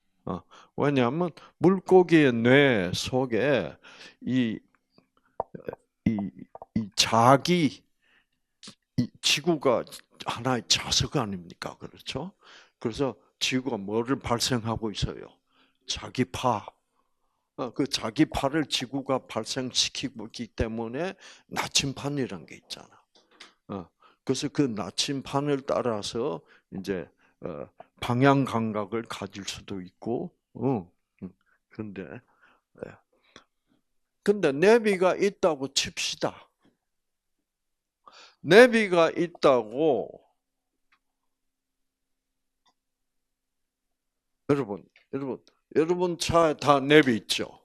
왜냐하면 물고기의 뇌 속에 이 자기 이 지구가 하나의 자석 아닙니까? 그렇죠? 그래서 지구가 뭐를 발생하고 있어요? 자기 파. 그 자기 파를 지구가 발생시키고 있기 때문에 나침판이라는 게 있잖아. 그래서 그 나침판을 따라서 이제 방향 감각을 가질 수도 있고, 근데 내비가 있다고 칩시다. 내비가 있다고 여러분 차에 다 내비 있죠?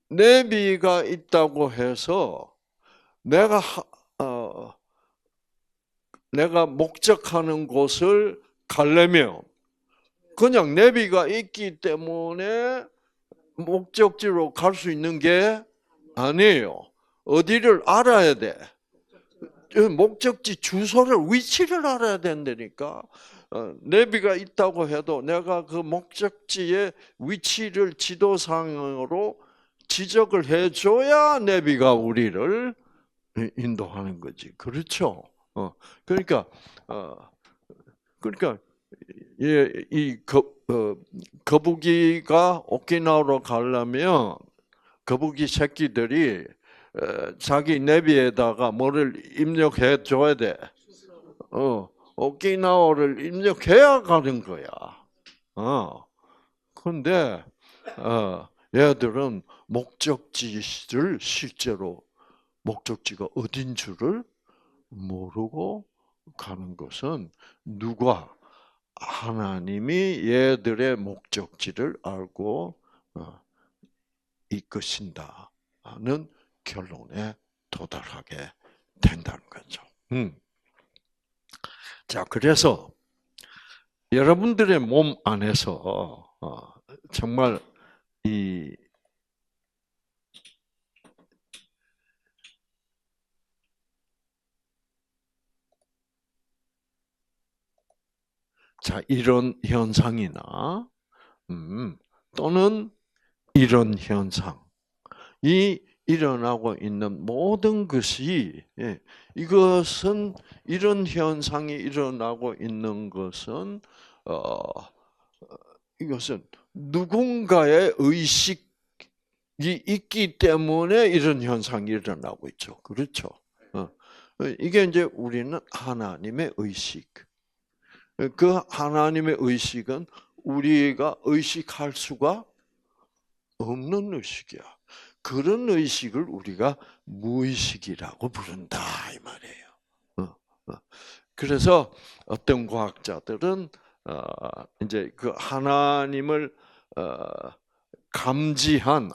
내비가 있다고 해서 내가 내가 목적하는 곳을 가려면 그냥 내비가 있기 때문에 목적지로 갈 수 있는 게 아니에요. 어디를 알아야 돼? 목적지 주소를 위치를 알아야 된다니까. 내비가 있다고 해도 내가 그 목적지의 위치를 지도상으로 지적을 해줘야 내비가 우리를 인도하는 거지. 그렇죠? 그러니까 이 거북이가 오키나와로 가려면 거북이 새끼들이 자기 내비에다가 뭐를 입력해 줘야 돼. 오키나와를 입력해야 가는 거야. 그런데 얘들은 목적지를 실제로 목적지가 어딘 줄을 모르고 가는 것은 누가 하나님이 얘들의 목적지를 알고 이끄신다는 결론에 도달하게 된다는 거죠. 자, 그래서 여러분들의 몸 안에서 정말 이런 현상이나 또는 이런 현상이 일어나고 있는 모든 것이 이것은 이런 현상이 일어나고 있는 것은 이것은 누군가의 의식이 있기 때문에 이런 현상이 일어나고 있죠. 그렇죠? 이게 이제 우리는 하나님의 의식. 그 하나님의 의식은 우리가 의식할 수가 없는 의식이야. 그런 의식을 우리가 무의식이라고 부른다 이 말이에요. 그래서 어떤 과학자들은 이제 그 하나님을 감지한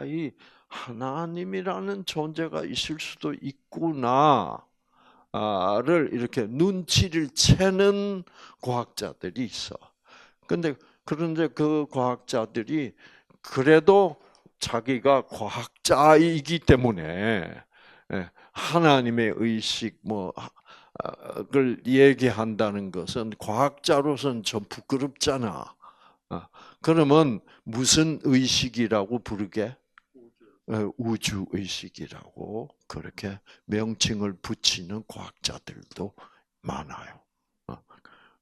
이 하나님이라는 존재가 있을 수도 있구나를 이렇게 눈치를 채는 과학자들이 있어. 그런데 그 과학자들이 그래도 자기가 과학자이기 때문에 하나님의 의식 을 얘기한다는 것은 과학자로서는 좀 부끄럽잖아. 그러면 무슨 의식이라고 부르게? 우주 의식이라고 그렇게 명칭을 붙이는 과학자들도 많아요.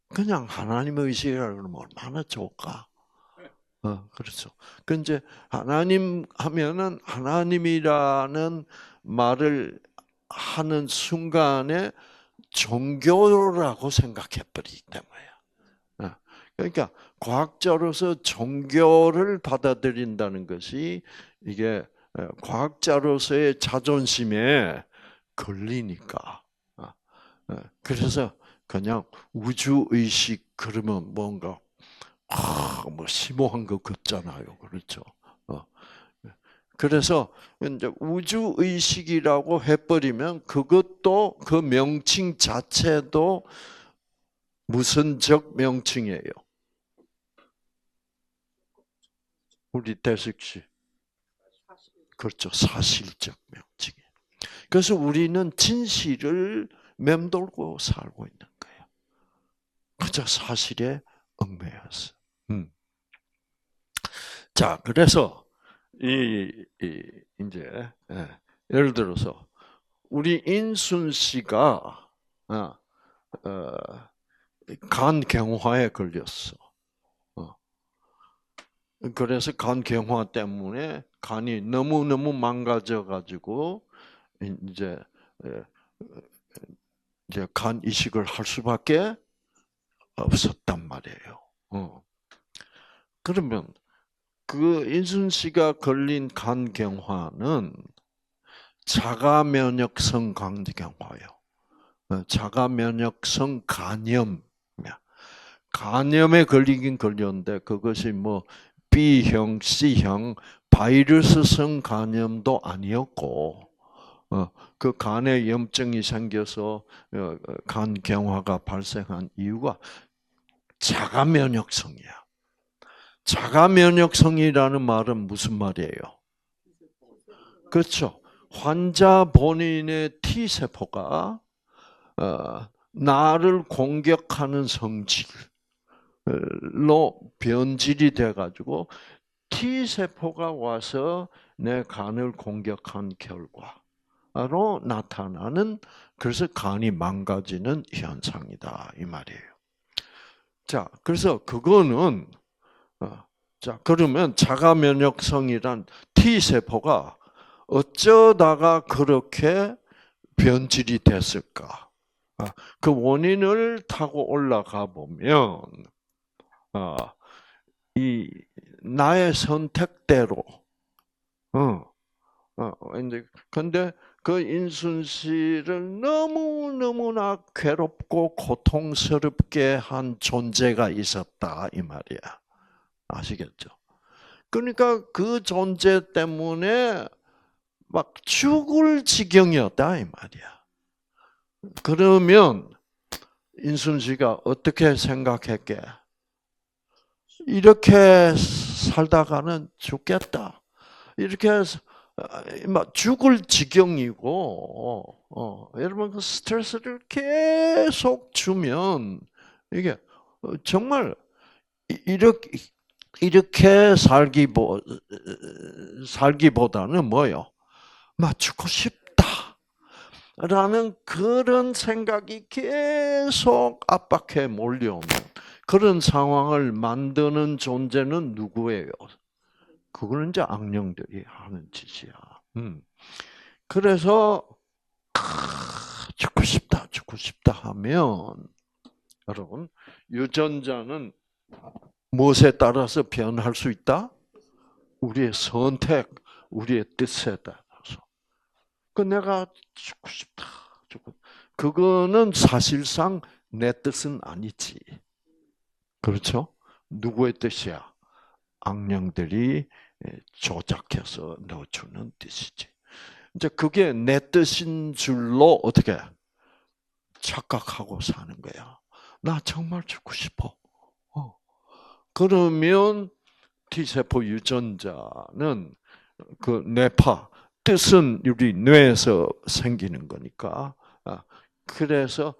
그냥 하나님의 의식이라고 그러면 얼마나 좋을까? 그렇죠. 그 이제 하나님 하면은 하나님이라는 말을 하는 순간에 종교라고 생각해 버리기 때문이야. 그러니까 과학자로서 종교를 받아들인다는 것이 이게 과학자로서의 자존심에 걸리니까. 그래서 그냥 우주 의식 그러면 뭔가 뭐 심오한 것 같잖아요, 그렇죠? 그래서 이제 우주 의식이라고 해버리면 그것도 그 명칭 자체도 무슨적 명칭이에요? 우리 대식 씨. 그렇죠. 사실적 명칭이에요. 그래서 우리는 진실을 맴돌고 살고 있는 거예요. 그저 사실에 얽매여서. 자, 그래서 이제 예를 들어서 우리 인순 씨가 간경화에 걸렸어. 그래서 간경화 때문에 간이 너무 망가져 가지고 이제 간 이식을 할 수밖에 없었단 말이에요. 그러면 그 인순 씨가 걸린 간경화는 자가면역성 간경화예요. 자가면역성 간염. 간염에 걸리긴 걸렸는데 그것이 뭐 B형, C형 바이러스성 간염도 아니었고 그 간에 염증이 생겨서 간경화가 발생한 이유가 자가면역성이야. 자가면역성이라는 말은 무슨 말이에요? 그렇죠. 환자 본인의 T세포가 나를 공격하는 성질로 변질이 돼가지고 T세포가 와서 내 간을 공격한 결과로 나타나는 그래서 간이 망가지는 현상이다 이 말이에요. 자, 그래서 그거는 자 그러면 자가면역성이란 T세포가 어쩌다가 그렇게 변질이 됐을까? 그 원인을 타고 올라가 보면 이 나의 선택대로 이제 근데 그 인순 씨를 너무나 괴롭고 고통스럽게 한 존재가 있었다 이 말이야. 아시겠죠? 그러니까 그 존재 때문에 막 죽을 지경이었다 이 말이야. 그러면 인순 씨가 어떻게 생각했게? 이렇게 살다가는 죽겠다. 이렇게 막 죽을 지경이고, 여러분 그 스트레스를 계속 주면 이게 정말 이렇게 살기보다는 뭐요? 막 죽고 싶다라는 그런 생각이 계속 압박해 몰려오는 그런 상황을 만드는 존재는 누구예요? 그거는 이제 악령들이 하는 짓이야. 그래서 죽고 싶다 하면 여러분 유전자는 무엇에 따라서 변할 수 있다? 우리의 선택, 우리의 뜻에 따라서. 그 내가 죽고 싶다. 그거는 사실상 내 뜻은 아니지. 그렇죠? 누구의 뜻이야? 악령들이 조작해서 넣어주는 뜻이지. 이제 그게 내 뜻인 줄로 어떻게 착각하고 사는 거야. 나 정말 죽고 싶어. 그러면 T세포 유전자는 그 뇌파, 뜻은 우리 뇌에서 생기는 거니까. 그래서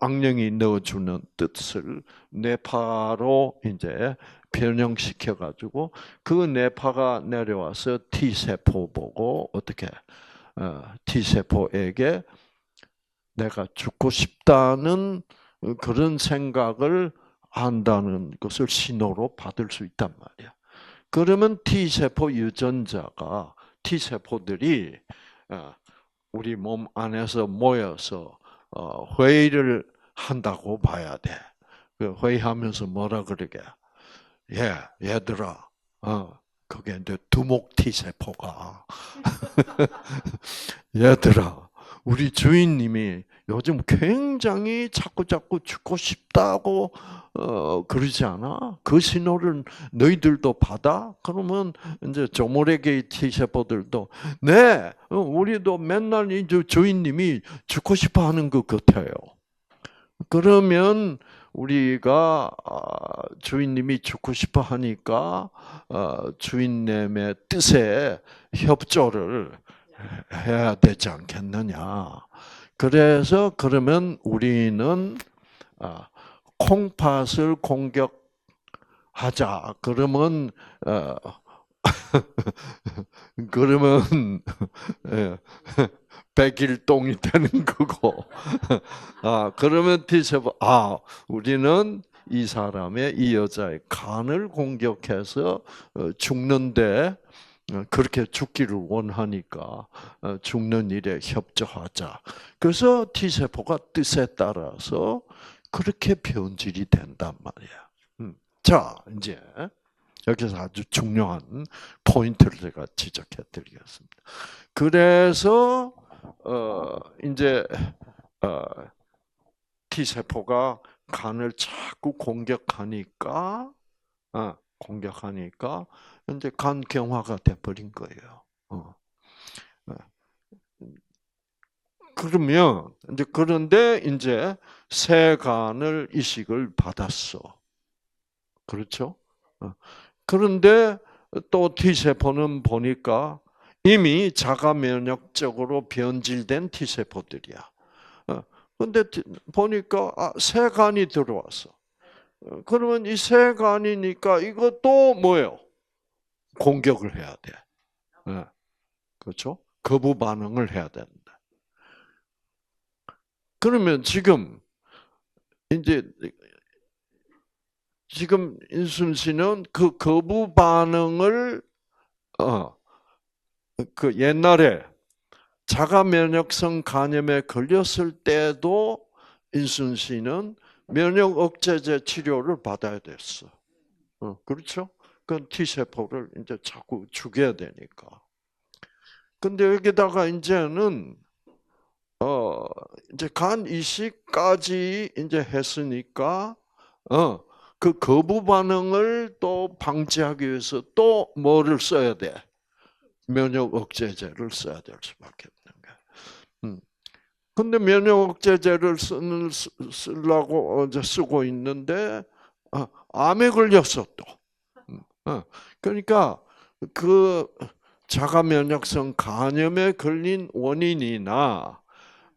악령이 넣어주는 뜻을 뇌파로 이제 변형시켜 가지고 그 뇌파가 내려와서 T세포 보고 어떻게 T세포에게 내가 죽고 싶다는 그런 생각을 한다는 것을 신호로 받을 수 있단 말이야. 그러면 T세포 유전자가 T세포들이 우리 몸 안에서 모여서 회의를 한다고 봐야 돼. 회의하면서 뭐라 그러게? 얘들아, 그게 이제 두목 T세포가 얘들아, 우리 주인님이 요즘 굉장히 자꾸 죽고 싶다고 그러지 않아? 그 신호를 너희들도 받아? 그러면 이제 조모래계의 T세포들도 네, 우리도 맨날 이 주인님이 죽고 싶어하는 것 같아요. 그러면 우리가 주인님이 죽고 싶어하니까 주인님의 뜻에 협조를 해야 되지 않겠느냐. 그래서 그러면 우리는 콩팥을 공격하자. 그러면 그러면 백일동이 되는 거고. 그러면 T세포 우리는 이 사람의 이 여자의 간을 공격해서 죽는데 그렇게 죽기를 원하니까 죽는 일에 협조하자. 그래서 T세포가 뜻에 따라서 그렇게 변질이 된단 말이야. 자, 이제 여기서 아주 중요한 포인트를 제가 지적해 드리겠습니다. 그래서 이제 T세포가 간을 자꾸 공격하니까 이제 간경화가 돼버린 거예요. 그러면 그런데 이제 새 간을 이식을 받았어. 그렇죠? 그런데 또 T세포는 보니까 이미 자가 면역적으로 변질된 T세포들이야. 근데 보니까 새 간이 들어왔어. 그러면 이 새 간이니까 이것도 뭐예요? 공격을 해야 돼. 그렇죠? 거부 반응을 해야 된다. 그러면 지금 인순 씨는 그 거부 반응을 그 옛날에 자가 면역성 간염에 걸렸을 때도 인순 씨는 면역 억제제 치료를 받아야 됐어. 그렇죠? 그 T세포를 이제 자꾸 죽여야 되니까. 근데 여기다가 이제는 이제 간 이식까지 이제 했으니까 그 거부 반응을 또 방지하기 위해서 또 뭐를 써야 돼? 면역 억제제를 써야 될 수밖에 없는 거야. 근데 면역 억제제를 쓰려고 쓰고 있는데 암에 걸렸어 또. 그러니까 그 자가 면역성 간염에 걸린 원인이나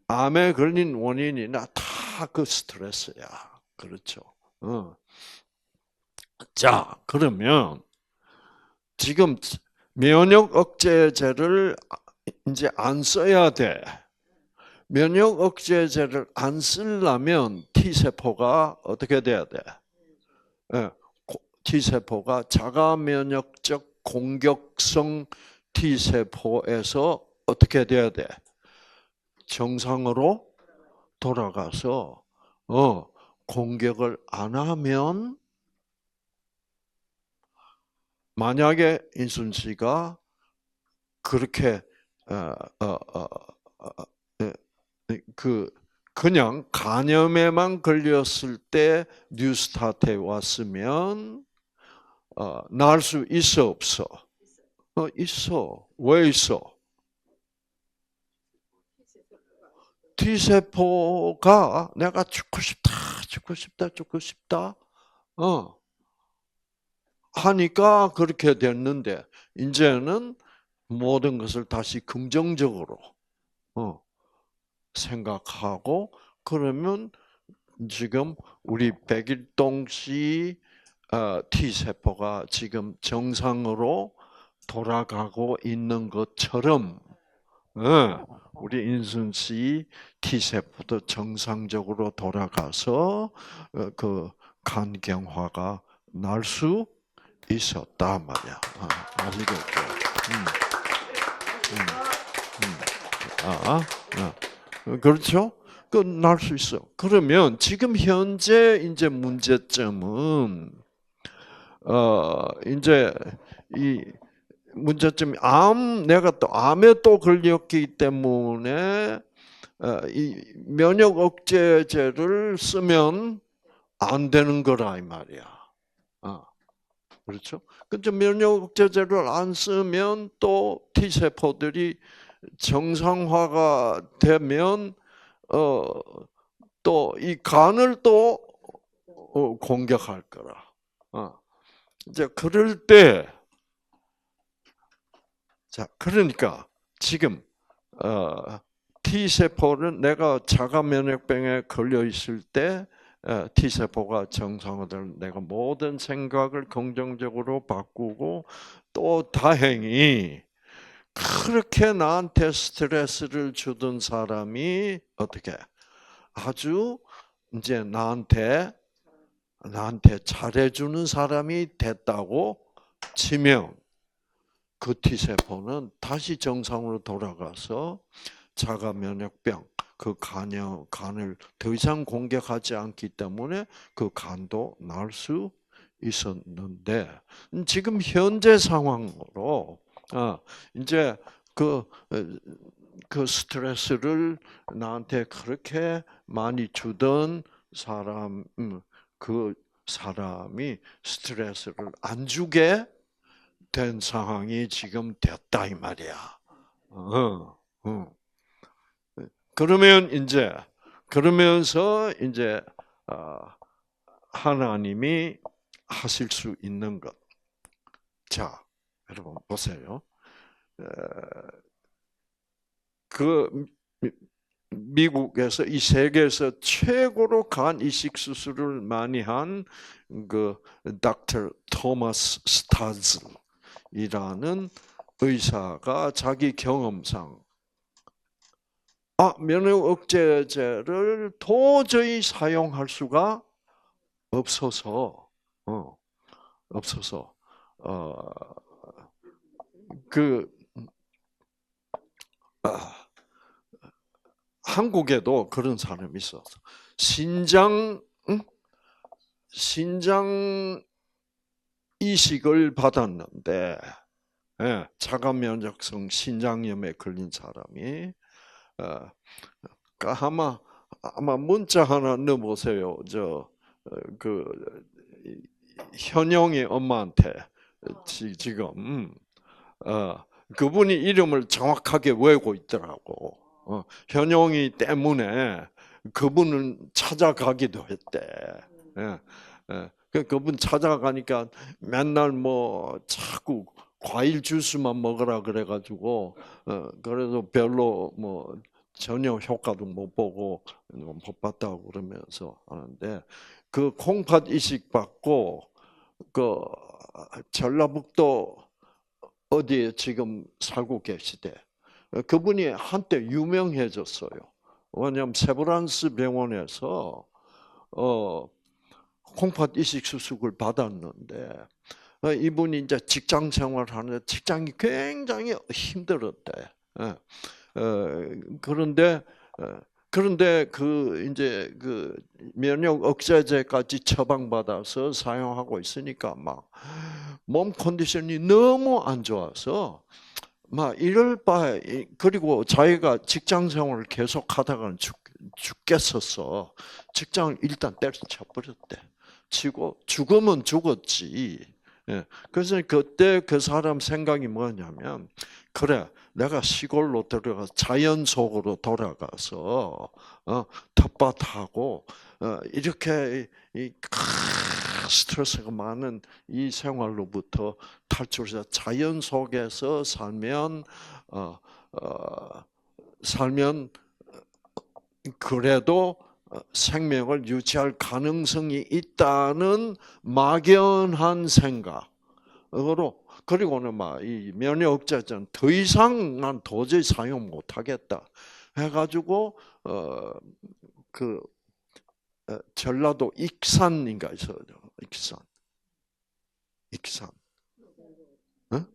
암에 걸린 원인이나 다 그 스트레스야. 그렇죠. 자, 그러면 지금 면역 억제제를 이제 안 써야 돼. 면역 억제제를 안 쓰려면 T세포가 어떻게 돼야 돼? T세포가 자가 면역적 공격성 T세포에서 어떻게 돼야 돼? 정상으로 돌아가서 공격을 안 하면 만약에 인순 씨가 그렇게 어, 어, 어, 어, 예, 그 그냥 간염에만 걸렸을 때 뉴스타트에 왔으면 나을 수 있어 없어? 있어. 왜 있어? T세포가 내가 죽고 싶다, 죽고 싶다, 죽고 싶다. 하니까 그렇게 됐는데 이제는 모든 것을 다시 긍정적으로 생각하고 그러면 지금 우리 백일동 씨 T세포가 지금 정상으로 돌아가고 있는 것처럼 우리 인순 씨 T세포도 정상적으로 돌아가서 그 간경화가 날 수 있었다 말이야. 아시겠죠? 음, 그렇죠? 그 날 수 있어. 그러면 지금 현재 이제 문제점은 이제 이 문제점이 내가 또 암에 또 걸렸기 때문에 이 면역 억제제를 쓰면 안 되는 거라 이 말이야. 그렇죠? 근데 면역 억제제를 안 쓰면 또 T 세포들이 정상화가 되면 또 이 간을 또 공격할 거라. 이제 그럴 때 자, 그러니까 지금 T 세포는 내가 자가 면역병에 걸려 있을 때 T 세포가 정상화될 내가 모든 생각을 긍정적으로 바꾸고 또 다행히 그렇게 나한테 스트레스를 주던 사람이 어떻게 아주 이제 나한테 잘해주는 사람이 됐다고 치면 그 T세포는 다시 정상으로 돌아가서 자가 면역병, 그 간을 더 이상 공격하지 않기 때문에 그 간도 날 수 있었는데 지금 현재 상황으로 이제 그 스트레스를 나한테 그렇게 많이 주던 그 사람이 스트레스를 안 주게 된 상황이 지금 됐다 이 말이야. 그러면서 이제 하나님이 하실 수 있는 것. 자, 여러분 보세요. 그 미국에서 이 세계에서 최고로 간 이식 수술을 많이 한 그 닥터 토마스 스타즐이라는 의사가 자기 경험상 면역 억제제를 도저히 사용할 수가 없어서 그 한국에도 그런 사람이 있었어. 신장 이식을 받았는데 자가 면역성 신장염에 걸린 사람이 아마 문자 하나 넣어보세요. 그 현영이 엄마한테 지금 그분이 이름을 정확하게 외우고 있더라고. 현영이 때문에 그분은 찾아가기도 했대. 그분 찾아가니까 맨날 뭐 자꾸 과일 주스만 먹으라 그래가지고 그래도 별로 뭐 전혀 효과도 못 보고 못 봤다고 그러면서 하는데 그 콩팥 이식 받고 그 전라북도 어디에 지금 살고 계시대. 그분이 한때 유명해졌어요. 왜냐하면 세브란스 병원에서 콩팥 이식 수술을 받았는데 이분이 이제 직장 생활하는데 직장이 굉장히 힘들었대. 그런데 이제 그 면역 억제제까지 처방받아서 사용하고 있으니까 막 몸 컨디션이 너무 안 좋아서 막 이럴 바에 그리고 자기가 직장 생활을 계속 하다가는 죽겠어서 직장을 일단 때려쳐 버렸대. 치고 죽으면 죽었지. 예. 그래서 그때 그 사람 생각이 뭐냐면 그래 내가 시골로 들어가 자연 속으로 돌아가서 텃밭하고 이렇게 스트레스가 많은 이 생활로부터 탈출해서 자연 속에서 어, 어, 살면 그래도 생명을 유지할 가능성이 있다는 막연한 생각으로 그리고는 막 이 면역 억제제는 더 이상 난 도저히 사용 못하겠다 해가지고 그 전라도 익산인가 있어요. 익산. 어?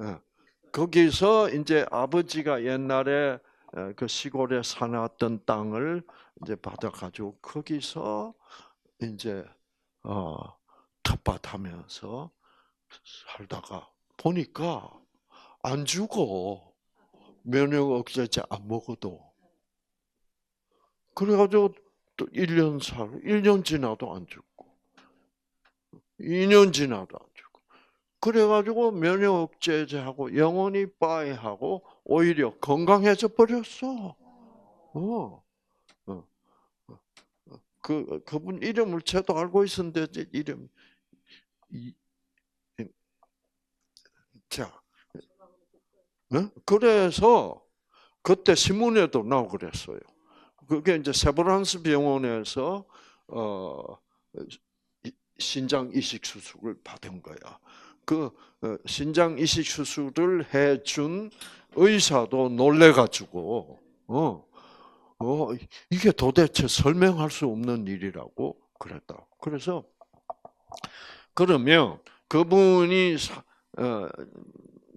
예. 거기서 이제 아버지가 옛날에 그 시골에 사놨던 땅을 이제 받아가지고 거기서 이제 어, 텃밭하면서 살다가 보니까 안 죽어. 면역 억제제 안 먹어도. 그래가지고 또 1년 지나도 안 죽고, 2년 지나도 안 죽고. 그래가지고 면역 억제제하고 영원히 빠이하고 오히려 건강해져 버렸어. 어, 어, 그분 이름을 저도 알고 있었는데 이름 이, 자, 그래서 그때 신문에도 나오고 그랬어요. 그게 이제 세브란스 병원에서 어, 신장 이식 수술을 받은 거야. 그 신장 이식 수술을 해준 의사도 놀래가지고 이게 도대체 설명할 수 없는 일이라고 그랬다. 그래서 그러면 그분이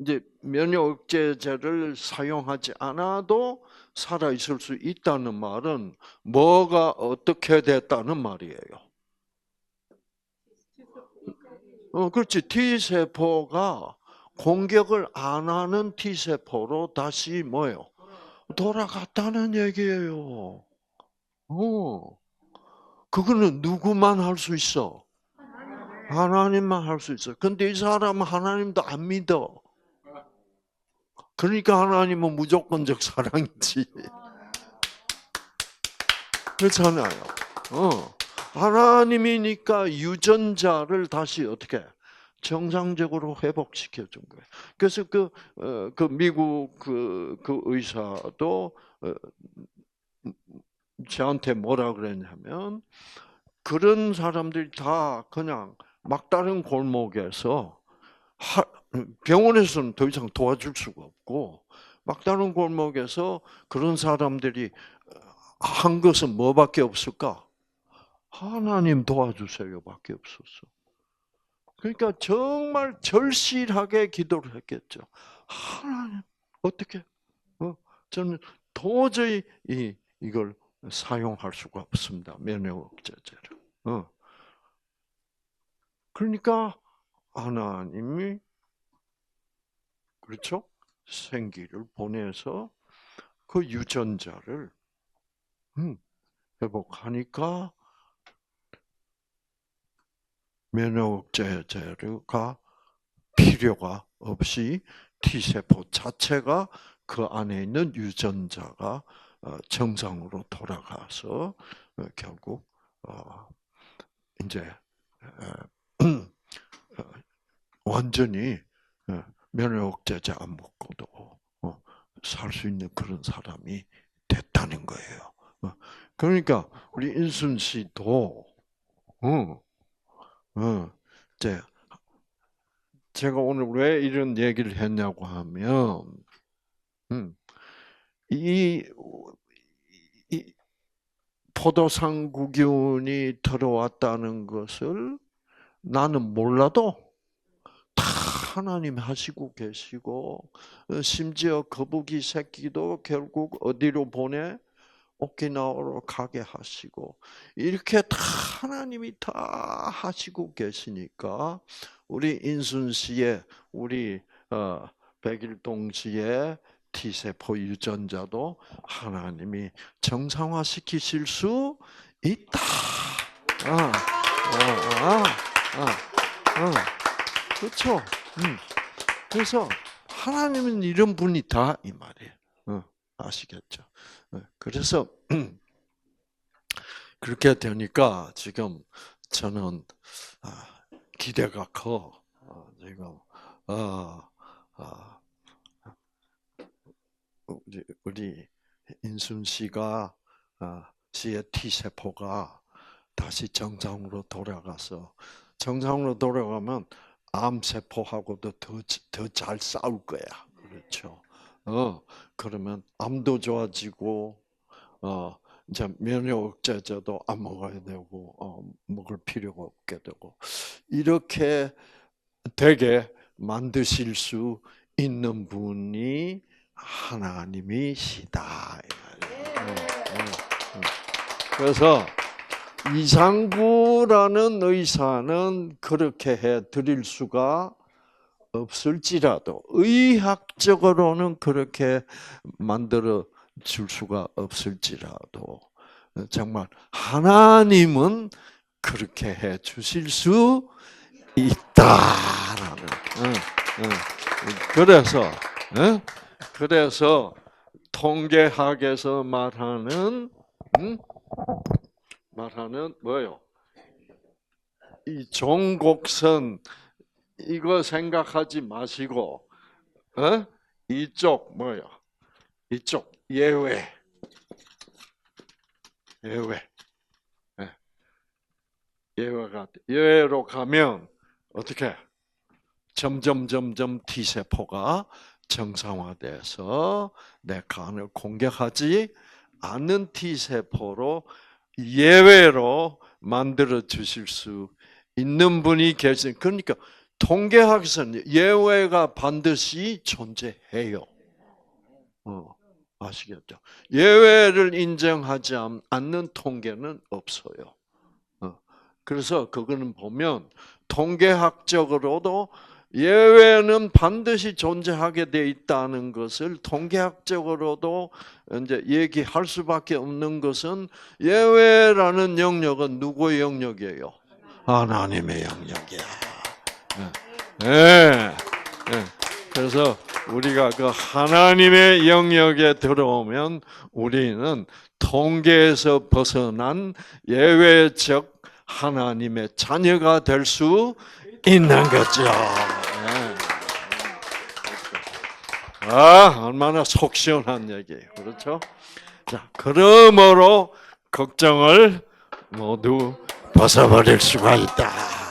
이제 면역 억제제를 사용하지 않아도 살아 있을 수 있다는 말은 뭐가 어떻게 됐다는 말이에요. 그렇지. T세포가 공격을 안 하는 T세포로 다시 뭐예요? 돌아갔다는 얘기예요. 어. 그거는 누구만 할 수 있어? 하나님만 할 수 있어. 근데 이 사람은 하나님도 안 믿어. 그러니까 하나님은 무조건적 사랑이지. 그렇잖아요. 하나님이니까 유전자를 다시 어떻게 정상적으로 회복시켜 준 거예요. 그래서 그 미국 그 의사도 저한테 뭐라 그랬냐면 그런 사람들이 다 그냥 막다른 골목에서 병원에서는 더 이상 도와줄 수가 없고 막다른 골목에서 그런 사람들이 한 것은 뭐밖에 없을까? 하나님 도와주세요밖에 없었어. 그러니까 정말 절실하게 기도를 했겠죠. 하나님 어떻게? 저는 도저히 이걸 사용할 수가 없습니다. 면역 억제제를. 그러니까 하나님이 그렇죠? 생기를 보내서 그 유전자를 회복하니까 면역 억제제가 필요가 없이 T세포 자체가 그 안에 있는 유전자가 정상으로 돌아가서 결국 이제 완전히 면역 억제제 안 먹고도 살 수 있는 그런 사람이 됐다는 거예요. 그러니까 우리 인순 씨도 이제 제가 오늘 왜 이런 얘기를 했냐고 하면 이, 이 포도상구균이 들어왔다는 것을 나는 몰라도 다 하나님 하시고 계시고 심지어 거북이 새끼도 결국 어디로 보내? 오키나와로 가게 하시고 이렇게 다 하나님이 다 하시고 계시니까 우리 인순 씨의 우리 100일 동시에 T세포 유전자도 하나님이 정상화시키실 수 있다. 그렇죠. 그래서 하나님은 이런 분이다 이 말이에요. 아시겠죠? 그래서 그렇게 되니까 지금 저는 기대가 커. 지금 우리 인순 씨가 씨의 T 세포가 다시 정상으로 돌아가서 정상으로 돌아가면 암 세포하고도 더 잘 싸울 거야. 그렇죠. 그러면 암도 좋아지고 이제 면역 억제제도 안 먹어야 되고 먹을 필요가 없게 되고 이렇게 되게 만드실 수 있는 분이 하나님이시다. 그래서 이상구라는 의사는 그렇게 해 드릴 수가 없을지라도 의학적으로는 그렇게 만들어 줄 수가 없을지라도 정말 하나님은 그렇게 해 주실 수 있다라는. 그래서 통계학에서 말하는 뭐요? 이 종곡선 이거 생각하지 마시고 이쪽 뭐요? 이쪽 예외. 예외로 가면 어떻게? 점점 T세포가 정상화돼서 내 간을 공격하지 않는 T세포로 예외로 만들어 주실 수 있는 분이 계신. 그러니까 통계학에서는 예외가 반드시 존재해요. 아시겠죠? 예외를 인정하지 않는 통계는 없어요. 그래서 그거는 보면 통계학적으로도 예외는 반드시 존재하게 돼 있다는 것을 통계학적으로도 이제 얘기할 수밖에 없는 것은 예외라는 영역은 누구의 영역이에요? 하나님의 영역이야. 그래서 우리가 그 하나님의 영역에 들어오면 우리는 통계에서 벗어난 예외적 하나님의 자녀가 될 수 있는 거죠. 얼마나 속 시원한 얘기예요. 그렇죠? 자, 그러므로 걱정을 모두 벗어버릴 수가 있다.